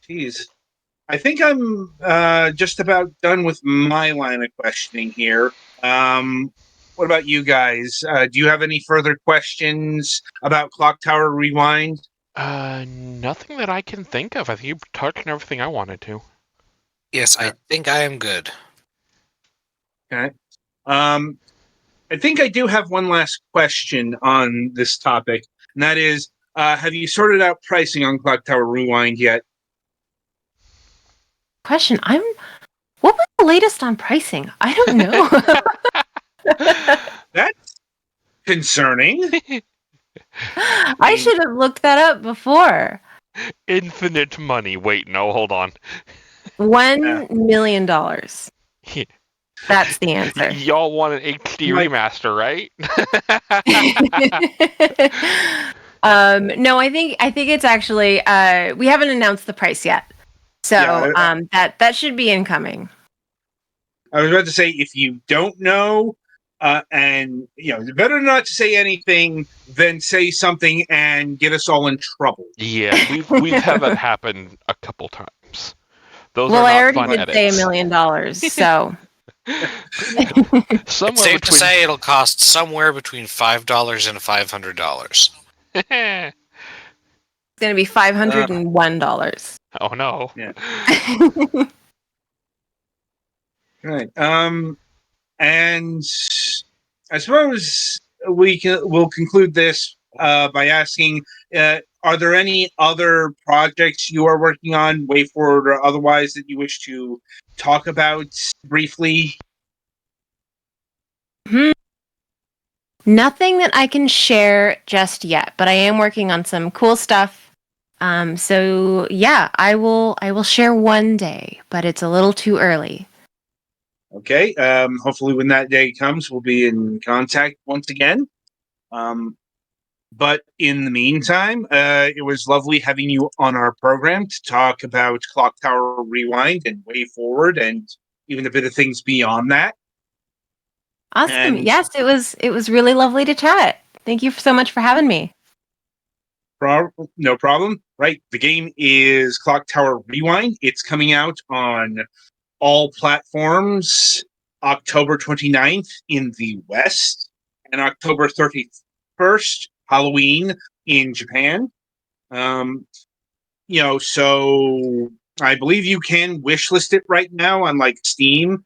B: geez. I think I'm just about done with my line of questioning here. What about you guys? Do you have any further questions about Clock Tower Rewind?
C: Nothing that I can think of. I think you've touched on everything I wanted to.
A: Yes, I think I am good.
B: Okay. I think I do have one last question on this topic, and that is, have you sorted out pricing on Clock Tower Rewind yet?
D: Question. What was the latest on pricing? I don't know.
B: That's concerning.
D: I should have looked that up before.
C: Infinite money. Wait, no, hold on.
D: $1 million. That's the answer.
C: Y'all want an HD remaster, right?
D: No, I think it's actually we haven't announced the price yet. So that should be incoming.
B: I was about to say, if you don't know, and better not to say anything than say something and get us all in trouble.
C: Yeah, we've had that happen a couple times. Those
D: well,
C: are not
D: I already
C: fun
D: did
C: edits.
D: say $1 million, so.
A: It's safe to say it'll cost somewhere between $5 and $500.
D: It's going to be $501.
C: Oh no.
B: Yeah. Right. And I suppose we'll conclude this by asking, are there any other projects you are working on, Wayforward or otherwise, that you wish to talk about briefly?
D: Nothing that I can share just yet, but I am working on some cool stuff. So yeah, I will share one day, but it's a little too early.
B: Okay. Hopefully when that day comes, we'll be in contact once again. But in the meantime, it was lovely having you on our program to talk about Clock Tower Rewind and Wayforward and even a bit of things beyond that.
D: Awesome.
B: And
D: yes, it was really lovely to chat. Thank you so much for having me.
B: No problem. Right. The game is Clock Tower Rewind. It's coming out on all platforms October 29th in the West and October 31st, Halloween, in Japan. So I believe you can wishlist it right now on like Steam,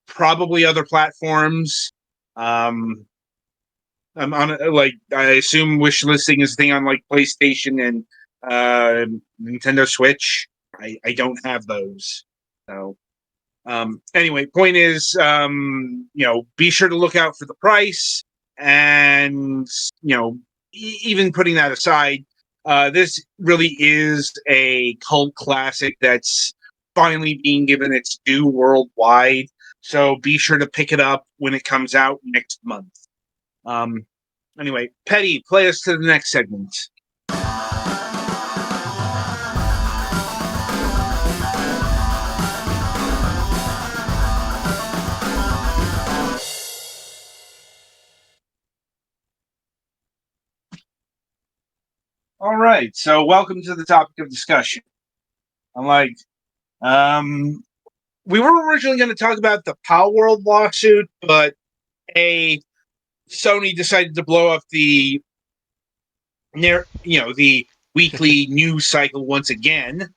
B: probably other platforms. I'm on I assume wishlisting is a thing on like PlayStation and Nintendo Switch. I don't have those. So anyway, point is, be sure to look out for the price, and even putting that aside, this really is a cult classic that's finally being given its due worldwide. So be sure to pick it up when it comes out next month. Anyway, Petty, play us to the next segment. All right, so welcome to the topic of discussion. I'm like, we were originally going to talk about the Power World lawsuit, but Sony decided to blow up the weekly news cycle once again.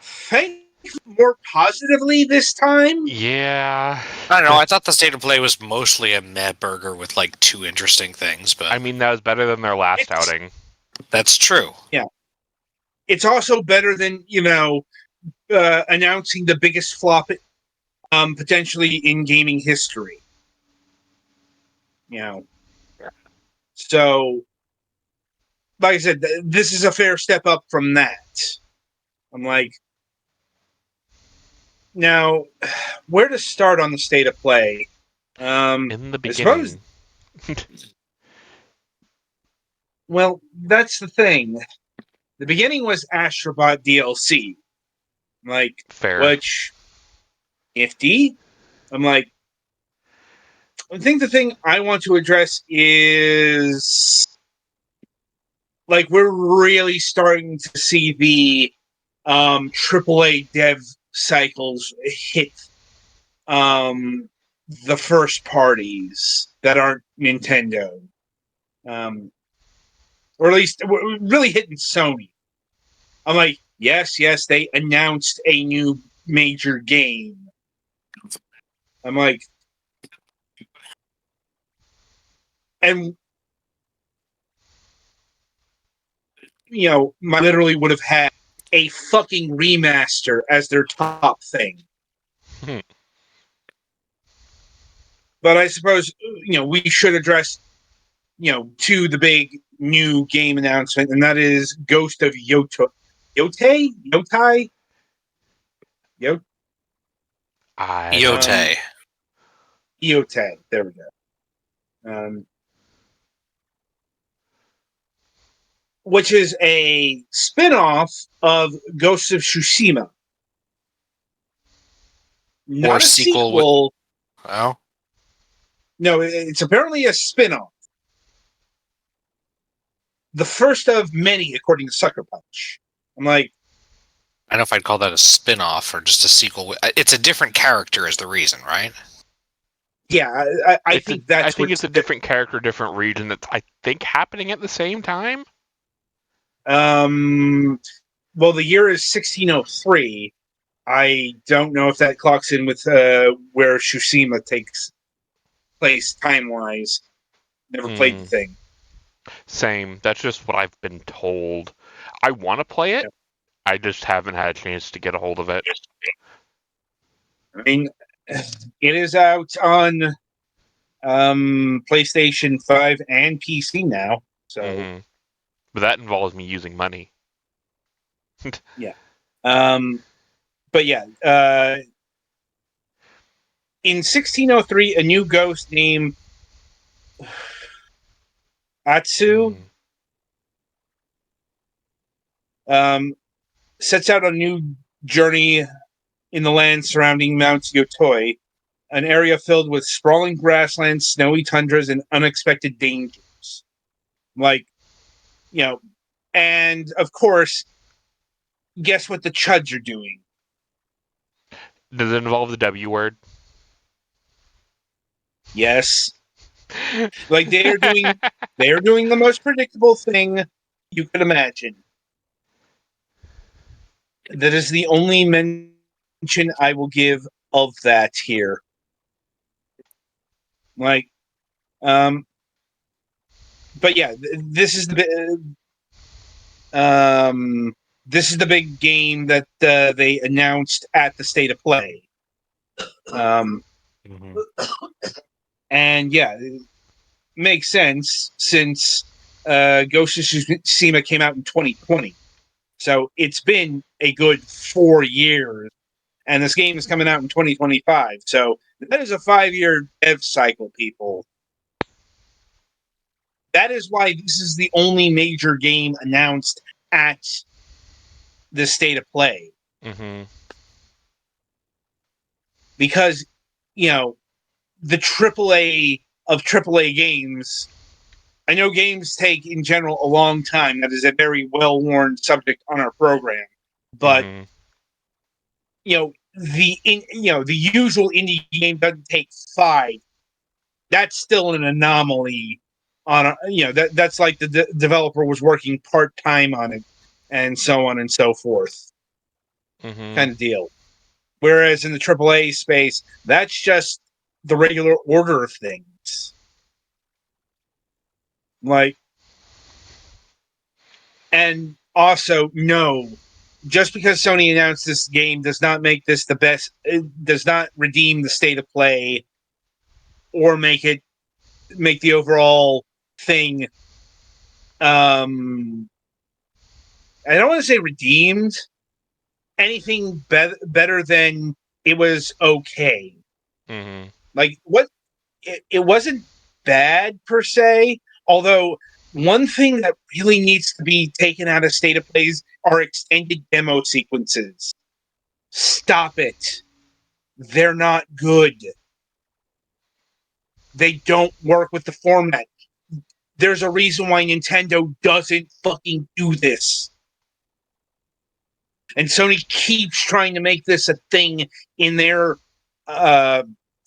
B: Think more positively this time.
C: Yeah.
A: I don't know. I thought the state of play was mostly a meh burger with like 2 interesting things, but
C: I mean, that was better than their last outing.
A: that's true.
B: Yeah, it's also better than announcing the biggest flop, potentially in gaming history. So, like I said, this is a fair step up from that. I'm like, now, where to start on the state of play?
C: In the
B: I suppose.
C: beginning.
B: Well, that's the thing. The beginning was Astrobot DLC,
C: Fair.
B: which nifty. I'm like, I think the thing I want to address is we're really starting to see the AAA dev cycles hit the first parties that aren't Nintendo, or at least really hitting Sony. I'm like, yes, they announced a new major game. I'm like, and literally would have had a fucking remaster as their top thing. But I suppose we should address to the big new game announcement, and that is Ghost of Yotai.
A: Yote.
B: Yotai. There we go. Which is a spin-off of Ghost of Tsushima. Not
A: Or
B: a sequel.
A: Well,
B: no, it's apparently a spin-off. The first of many, according to Sucker Punch. I'm like,
A: I don't know if I'd call that a spin-off or just a sequel. It's a different character is the reason, right?
B: Yeah, I think
C: it's a different character, different region that's, I think, happening at the same time.
B: Well, the year is 1603. I don't know if that clocks in with where Tsushima takes place time-wise. Never played the thing.
C: Same. That's just what I've been told. I want to play it.
B: Yeah.
C: I just haven't had a chance to get a hold of it.
B: I mean, it is out on PlayStation 5 and PC now. So,
C: But that involves me using money.
B: yeah. But yeah, in 1603, a new ghost named Atsu sets out on a new journey in the land surrounding Mount Yotoi, an area filled with sprawling grasslands, snowy tundras, and unexpected dangers. And of course, guess what the Chuds are doing?
C: Does it involve the W word?
B: Yes. They are doing the most predictable thing you could imagine. That is the only mention I will give of that here. But yeah, this is the big game that they announced at the State of Play. And yeah, it makes sense since Ghost of Tsushima came out in 2020. So it's been a good 4 years, and this game is coming out in 2025. So that is a 5-year dev cycle, people. That is why this is the only major game announced at the State of Play. Because, the AAA of AAA games I know games take, in general, a long time. That is a very well-worn subject on our program. But
C: Mhm.
B: the usual indie game doesn't take 5. That's still an anomaly. That's like the developer was working part-time on it, and so on and so forth, kind
C: Mhm.
B: of deal. Whereas in the AAA space, that's just the regular order of things. And also, no, just because Sony announced this game does not make this the best. It does not redeem the state of play or make the overall thing. I don't want to say redeemed. Anything better than it was okay.
C: Mhm.
B: Like what? It wasn't bad per se. Although one thing that really needs to be taken out of state of plays are extended demo sequences. Stop it. They're not good. They don't work with the format. There's a reason why Nintendo doesn't fucking do this. And Sony keeps trying to make this a thing in their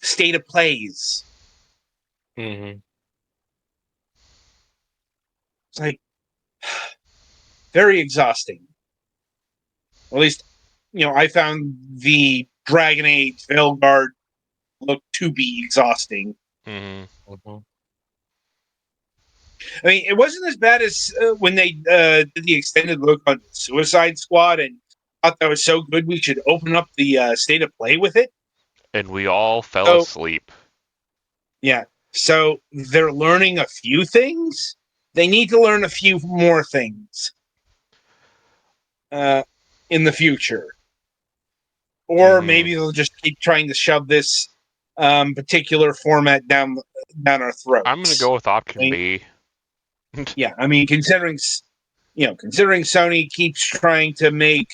B: state of plays.
A: Mm-hmm.
B: It's like very exhausting. Or at least, I found the Dragon Age Veilguard look to be exhausting.
C: Mhm.
A: Mm-hmm.
B: I mean, it wasn't as bad as when they did the extended look on Suicide Squad and thought that was so good we should open up the state of play with it.
C: And we all fell
B: So,
C: asleep.
B: yeah. So they're learning a few things. They need to learn a few more things in the future. Or
C: Mhm.
B: maybe they'll just keep trying to shove this particular format down our throats.
C: I'm gonna go with option B.
B: Yeah, I mean, considering Sony keeps trying to make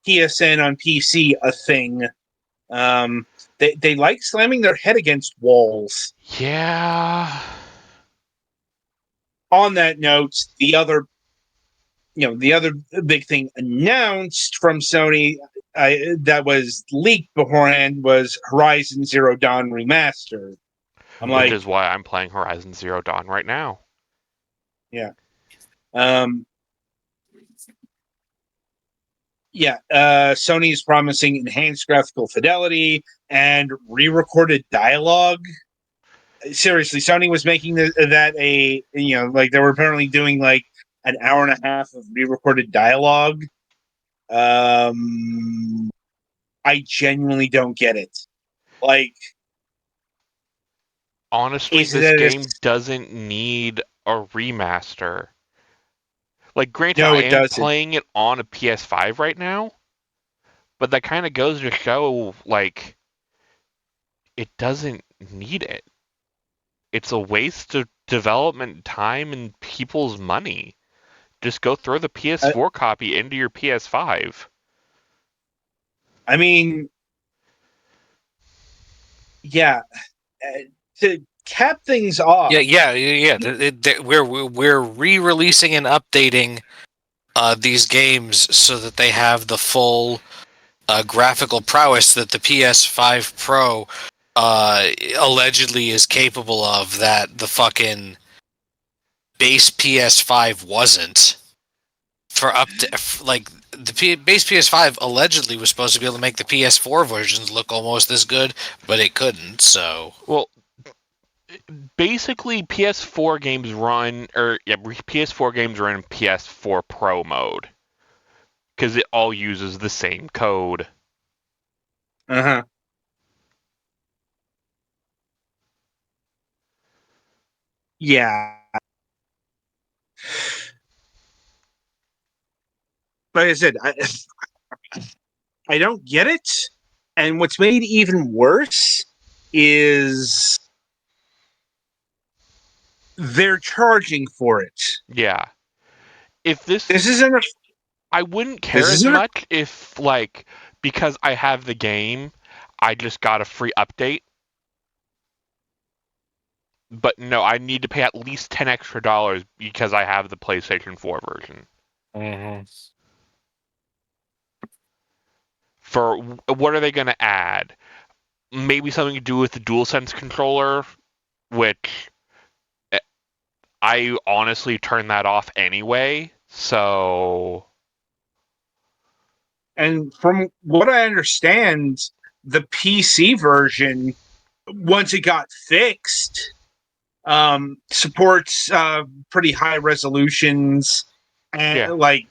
B: PSN on PC a thing, they like slamming their head against walls.
C: Yeah.
B: On that note, the other big thing announced from Sony that was leaked beforehand was Horizon Zero Dawn Remastered. I'm
C: Which
B: like,
C: is why I'm playing Horizon Zero Dawn right now.
B: yeah. Sony is promising enhanced graphical fidelity and re-recorded dialogue. Seriously, Sony was making that like they were apparently doing like an hour and a half of re-recorded dialogue. I genuinely don't get it. Like,
C: Honestly,
B: is it
C: this
B: that
C: game doesn't need a remaster. Like, granted,
B: no,
C: I
B: it
C: am
B: doesn't.
C: playing it on a PS5 right now, but that kind of goes to show, like, it doesn't need it. It's a waste of development time and people's money. Just go throw the PS4 copy into your PS5.
B: I mean, yeah. To cap things off,
A: Yeah. We're re-releasing and updating these games so that they have the full graphical prowess that the PS5 Pro allegedly is capable of, that the fucking base PS5 wasn't. For up to like the base PS5 allegedly was supposed to be able to make the PS4 versions look almost as good, but it couldn't. So
C: Well, basically, PS4 games run, PS4 games run in PS4 Pro mode because it all uses the same code.
B: uh-huh. Yeah. Like I said, I don't get it. And what's made it even worse is they're charging for it.
C: Yeah. If
B: This isn't a
C: I wouldn't
B: this
C: care as
B: isn't a
C: much if, like, because I have the game, I just got a free update. But no, I need to pay at least $10 extra because I have the PlayStation 4 version.
A: Mm-hmm.
C: For what are they going to add? Maybe something to do with the DualSense controller, which I honestly turned that off anyway. So,
B: And from what I understand, the PC version, once it got fixed, supports pretty high resolutions, and
C: yeah.
B: like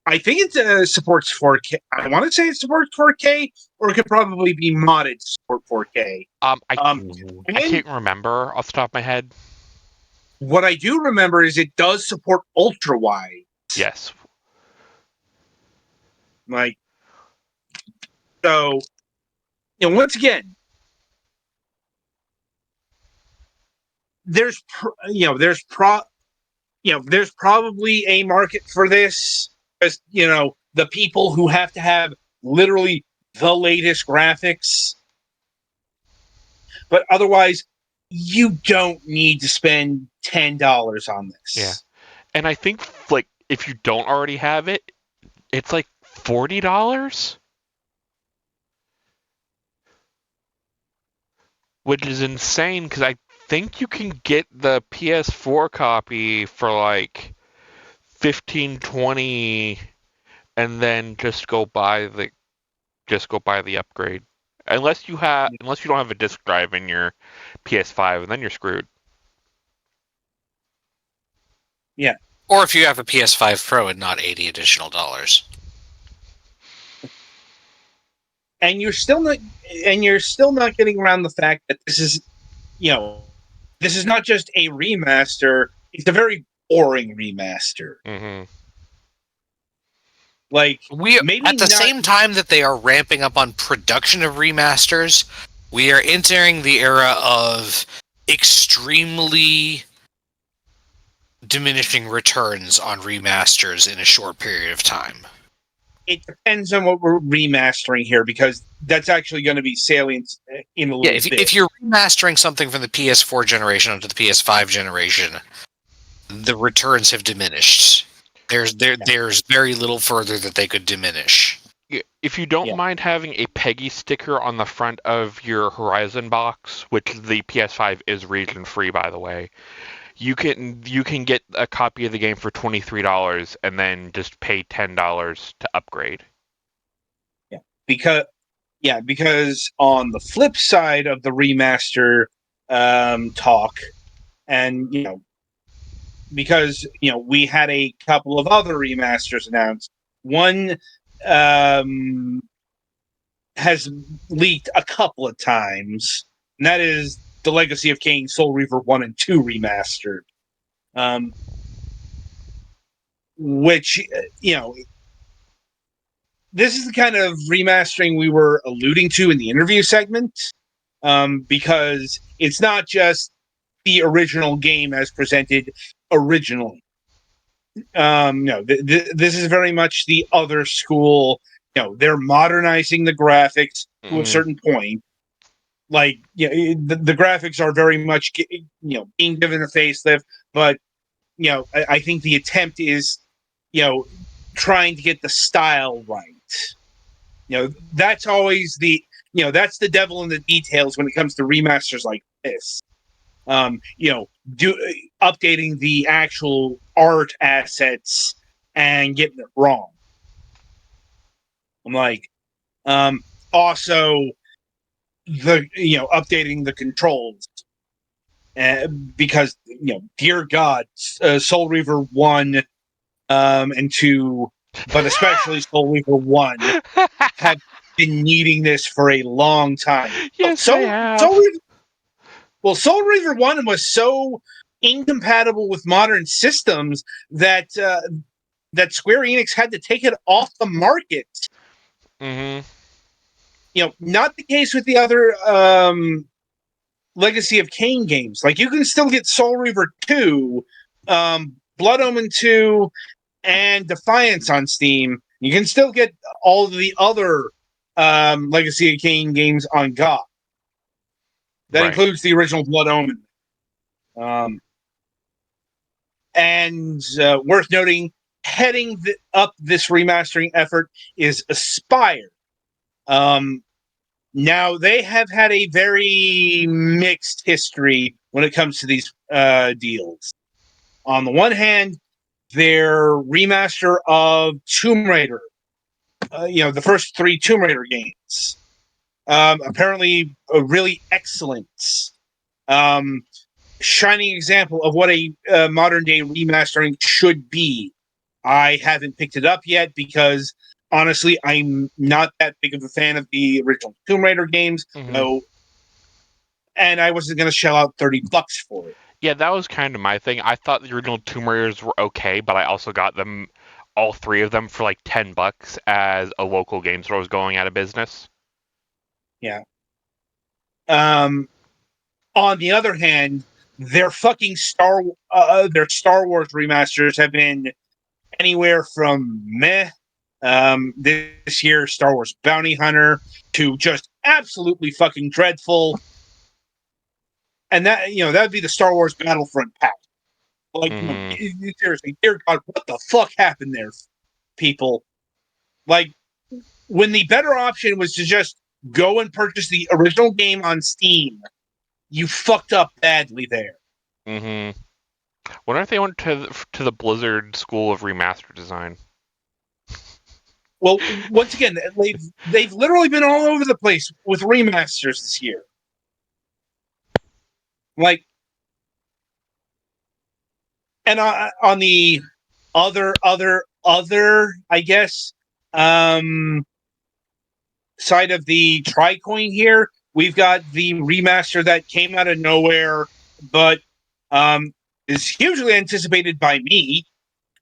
B: I think it supports 4K. I want to say it supports 4K, or it could probably be modded to support 4K.
C: I
A: Mm-hmm.
C: can't remember off the top of my head.
B: What I do remember is it does support ultra wide.
C: Yes.
B: Like, so, once again, there's probably a market for this, because the people who have to have literally the latest graphics, but otherwise you don't need to spend $10 on this.
C: Yeah. And I think like if you don't already have it, it's like $40, which is insane because I think you can get the PS4 copy for like 15, 20, and then just go buy the upgrade. Unless you don't have a disk drive in your PS5, and then you're screwed.
B: Yeah.
A: Or if you have a PS5 Pro and not $80 additional.
B: And you're still not getting around the fact that this is not just a remaster, it's a very boring remaster.
C: Mm-hmm.
B: Like,
A: We
B: maybe
A: at the
B: not,
A: same time that they are ramping up on production of remasters, we are entering the era of extremely diminishing returns on remasters in a short period of time.
B: it depends on what we're remastering here, because that's actually going to be salient in a little bit.
A: If you're remastering something from the PS4 generation onto the PS5 generation, the returns have diminished. There's very little further that they could diminish.
C: If you don't mind having a Peggy sticker on the front of your Horizon box, which the PS5 is region free, by the way, you can get a copy of the game for $23 and then just pay $10 to upgrade.
B: Because on the flip side of the remaster talk, and because we had a couple of other remasters announced. One has leaked a couple of times, and that is the Legacy of Kain Soul Reaver 1 and 2 remastered. Which, this is the kind of remastering we were alluding to in the interview segment, because it's not just the original game as presented originally. This is very much the other school. They're modernizing the graphics to a certain point. Like, the graphics are very much, being given a facelift, but I think the attempt is, trying to get the style right. That's always that's the devil in the details when it comes to remasters like this. Updating the actual art assets and getting it wrong. I'm like, also updating the controls, because dear God, Soul Reaver 1 and 2, but especially Soul Reaver 1 have been needing this for a long time.
C: Yes, they have.
B: Soul Reaver 1 was so incompatible with modern systems that Square Enix had to take it off the market.
C: Mm-hmm.
B: Not the case with the other Legacy of Kain games. Like, you can still get Soul Reaver 2, Blood Omen 2, and Defiance on Steam. You can still get all of the other Legacy of Kain games on GOG. That
C: Right.
B: includes the original Blood Omen. And worth noting, heading up this remastering effort is Aspire. Now, they have had a very mixed history when it comes to these deals. On the one hand, their remaster of Tomb Raider, the first 3 Tomb Raider games, apparently really excellent. Shining example of what a modern day remastering should be. I haven't picked it up yet because honestly, I'm not that big of a fan of the original Tomb Raider games.
C: Mhm.
B: And I wasn't going to shell out $30 for it.
C: Yeah, that was kind of my thing. I thought the original Tomb Raiders were okay, but I also got them, all 3 of them, for like $10 as a local game store was going out of business.
B: Yeah. On the other hand, their fucking Star Wars remasters have been anywhere from meh, this year Star Wars Bounty Hunter, to just absolutely fucking dreadful. And that would be the Star Wars Battlefront pack. Like, seriously, dear God, what the fuck happened there, people? Like, when the better option was to just go and purchase the original game on Steam, you fucked up badly there.
C: Mm-hmm. Wonder if they went to the Blizzard School of Remaster Design.
B: Well, once again, they've literally been all over the place with remasters this year. Like, and on the other, I guess, side of the Tricoin here, we've got the remaster that came out of nowhere, but is hugely anticipated by me,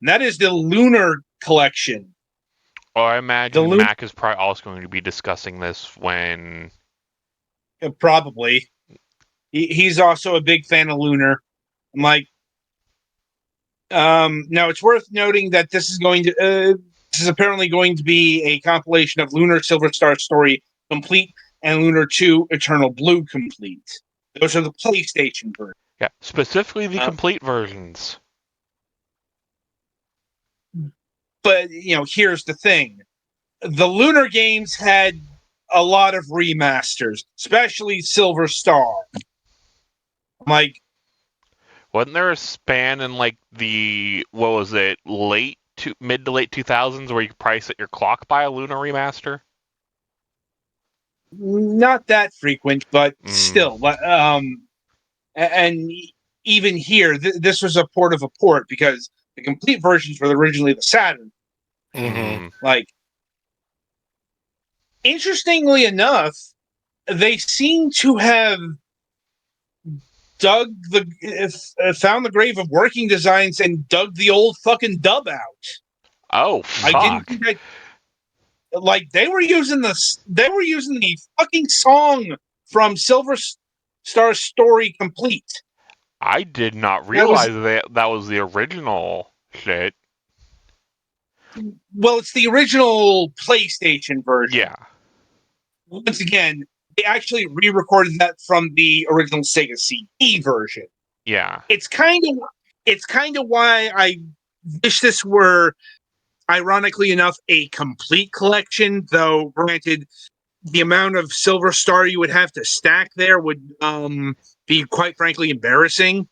B: and that is the Lunar Collection.
C: Oh, I imagine Mac is probably also going to be discussing this when...
B: Probably. He's also a big fan of Lunar. I'm like, now it's worth noting that this is apparently going to be a compilation of Lunar Silver Star Story Complete and Lunar 2 Eternal Blue Complete. Those are the PlayStation versions.
C: Yeah, specifically the complete versions.
B: But, here's the thing. The Lunar games had a lot of remasters, especially Silver Star. Like,
C: wasn't there a span in like the, what was it, mid to late 2000s where you could probably set your clock by a Lunar remaster?
B: Not that frequent, but still. And even here, this was a port of a port because the complete versions were originally the Saturn.
A: Mm-hmm.
B: Like, interestingly enough, they seem to have found the grave of working designs and dug the old fucking dub out.
C: Oh, fuck.
B: I didn't think they were using the fucking song from Silver Star Story Complete.
C: I did not realize that was the original shit.
B: Well, it's the original PlayStation version.
C: Yeah.
B: Once again, they actually re-recorded that from the original Sega CD version.
C: Yeah.
B: It's kind of why I wish this were, ironically enough, a complete collection. Though, granted, the amount of Silver Star you would have to stack there would be, quite frankly, embarrassing.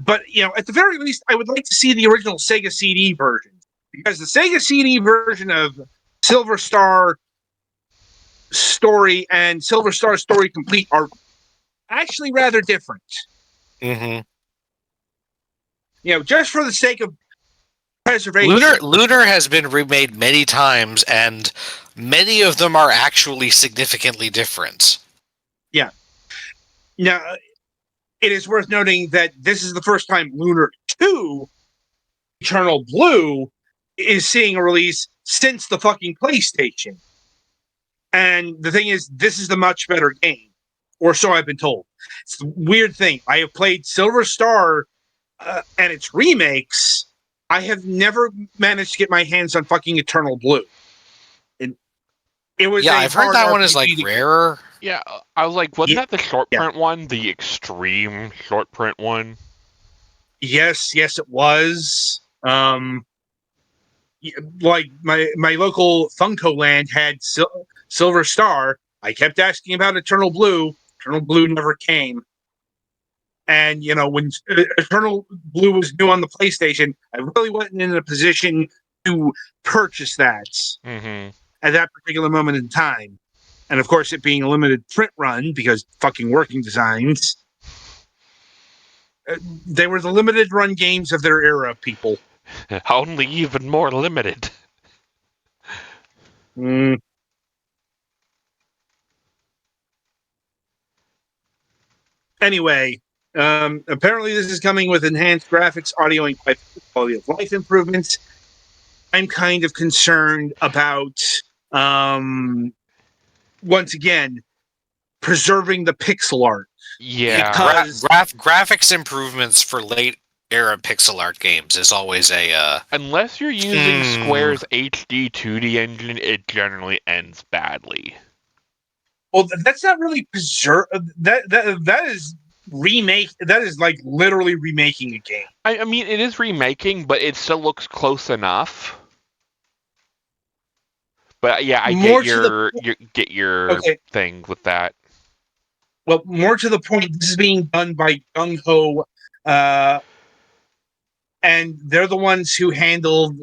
B: But, at the very least, I would like to see the original Sega CD version. Because the Sega CD version of Silver Star Story and Silver Star Story Complete are actually rather different.
A: Mm-hmm.
B: Just for the sake of preservation.
A: Lunar has been remade many times, and many of them are actually significantly different.
B: Yeah. Now, it is worth noting that this is the first time Lunar 2 Eternal Blue is seeing a release since the fucking PlayStation. And the thing is, this is the much better game. Or so I've been told. It's a weird thing. I have played Silver Star and its remakes. I have never managed to get my hands on fucking Eternal Blue. It was
A: I've heard that one is like rarer.
C: Yeah, I was like, wasn't
B: Yeah,
C: that the short
B: yeah.
C: print one? The extreme short print one?
B: Yes, it was. Like my local Funko Land had Silver Star. I kept asking about Eternal Blue. Eternal Blue never came. And when Eternal Blue was new on the PlayStation, I really wasn't in a position to purchase that
C: Mm-hmm.
B: at that particular moment in time. And of course, it being a limited print run because fucking working designs, they were the limited run games of their era, people.
C: Only even more limited.
B: Mm. Anyway, apparently this is coming with enhanced graphics, audio, and quality of life improvements. I'm kind of concerned about, once again, preserving the pixel art.
C: Yeah.
A: Graphics improvements for late era pixel art games is always a
C: Unless you're using Square's HD 2D engine, it generally ends badly.
B: Well, that's not really preserve. That is remake. That is like literally remaking a game.
C: I mean, it is remaking, but it still looks close enough. But yeah, I
B: More
C: get your
B: okay.
C: thing with that.
B: Well, more to the point, this is being done by Gung Ho, and they're the ones who handled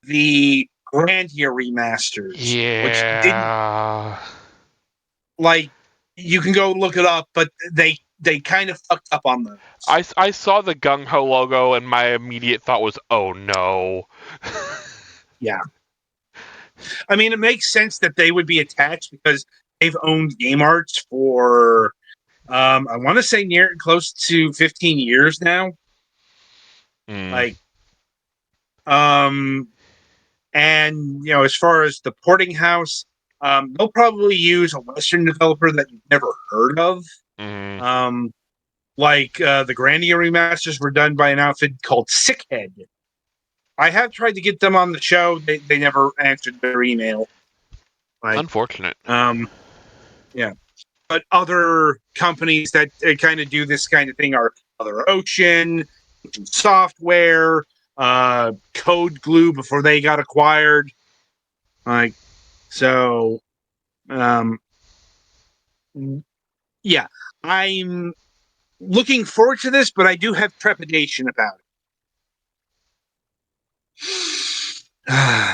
B: the Grandia remasters, which didn't
C: Yeah.
B: like. You can go look it up, but they kind of fucked up on those.
C: I saw the Gung Ho logo, and my immediate thought was, oh no.
B: Yeah. I mean, it makes sense that they would be attached because they've owned Game Arts for, I want to say near close to 15 years now. Like, and as far as the porting house, they'll probably use a Western developer that you've never heard of. Like the Grandia remasters were done by an outfit called Sickhead. I have tried to get them on the show. They never answered their email. Like,
C: unfortunate.
B: Yeah. But other companies that kind of do this kind of thing are Other Ocean, Software, Code Glue before they got acquired. Like, so, yeah, I'm looking forward to this, but I do have trepidation about it.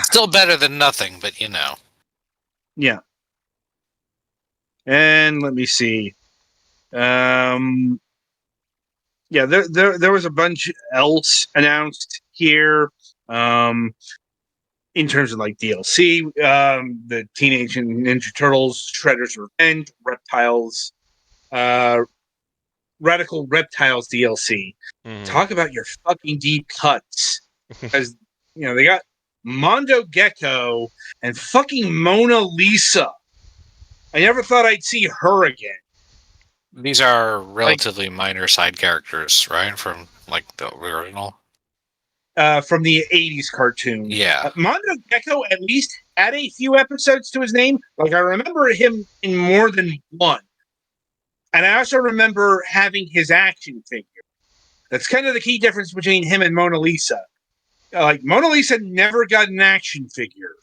A: still better than nothing, but
B: Yeah. And let me see. Yeah, there was a bunch else announced here. In terms of like DLC, the Teenage Ninja Turtles, Shredder's Revenge, Reptiles, Radical Reptiles DLC. Talk about your fucking deep cuts. Because, they got Mondo Gecko and fucking Mona Lisa. I never thought I'd see her again.
A: these are relatively minor side characters, right? From like the original.
B: From the 80s cartoon.
A: Yeah.
B: Mondo Gecko at least had a few episodes to his name. Like, I remember him in more than one. And I also remember having his action figure. That's kind of the key difference between him and Mona Lisa. Like, Mona Lisa never got an action figure.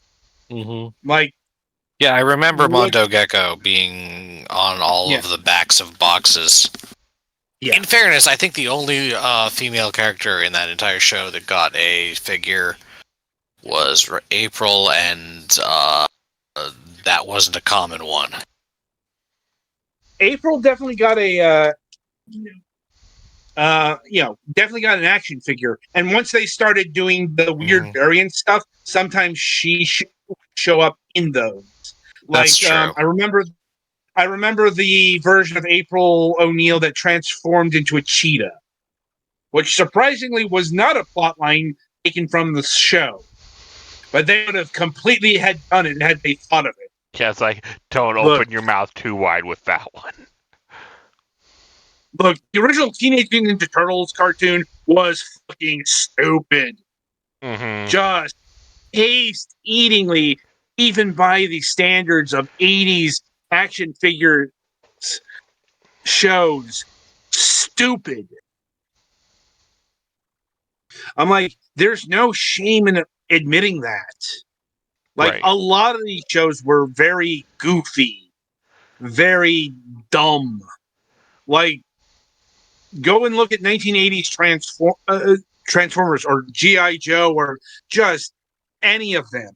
A: Mm-hmm.
B: Like,
A: yeah, I remember Mondo Gecko being on all of the backs of boxes. Yeah. In fairness, I think the only female character in that entire show that got a figure was April, and that wasn't a common one.
B: April definitely got definitely got an action figure. And once they started doing the weird variant stuff, sometimes she show up in those. Like,
A: that's true.
B: I remember the version of April O'Neil that transformed into a cheetah, which surprisingly was not a plotline taken from the show. But they would have completely had done it had they thought of it.
C: Yeah, it's like, don't open your mouth too wide with that one.
B: Look, the original Teenage Mutant Ninja Turtles cartoon was fucking stupid. Just taste-eatingly, even by the standards of 80s action figure shows stupid. I'm like, there's no shame in admitting that. Like,
C: Right.
B: a lot of these shows were very goofy, very dumb. Like, go and look at 1980s Transformers or G.I. Joe or just any of them.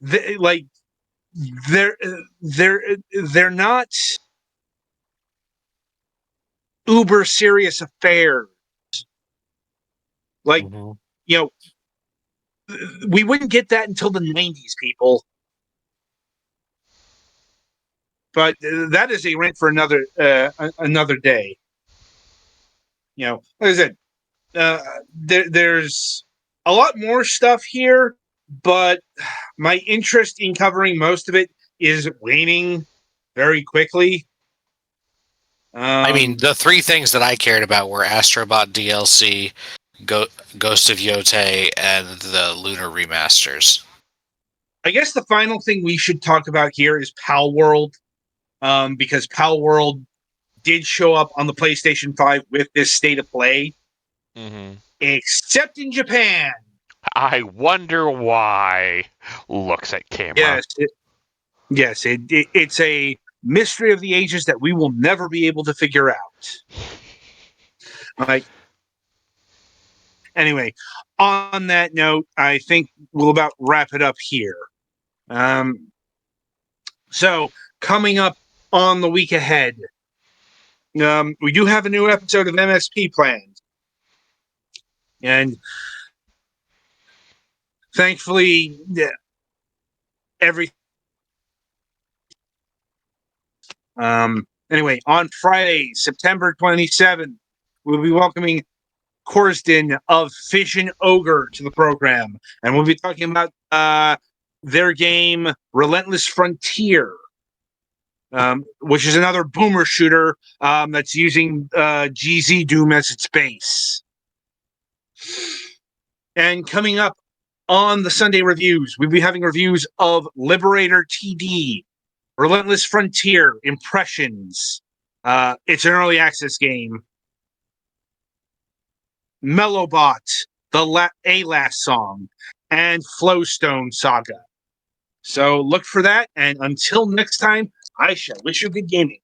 B: They're not uber serious affairs. Like, you know, we wouldn't get that until the 90s, people. But that is a rant for another day. You know, like I said, there's a lot more stuff here, but my interest in covering most of it is waning very quickly.
A: I mean, the three things that I cared about were Astrobot DLC, Ghost of Yotei, and the Lunar remasters.
B: I guess the final thing we should talk about here is Pal World, because Pal World did show up on the PlayStation 5 with this state of play, except in Japan.
C: I wonder why. Looks at camera.
B: Yes, it's a mystery of the ages that we will never be able to figure out. Like, anyway, on that note, I think we'll about wrap it up here. So coming up on the week ahead, we do have a new episode of MSP planned, and thankfully, every anyway, on Friday, September 27th, we'll be welcoming Corsden of Fission Ogre to the program, and we'll be talking about their game Relentless Frontier, which is another boomer shooter that's using GZ Doom as its base. And coming up on the Sunday reviews, we'll be having reviews of Liberator TD, Relentless Frontier, Impressions. It's an early access game. Mellowbot, A Last Song, and Flowstone Saga. So look for that, and until next time, I shall wish you good gaming.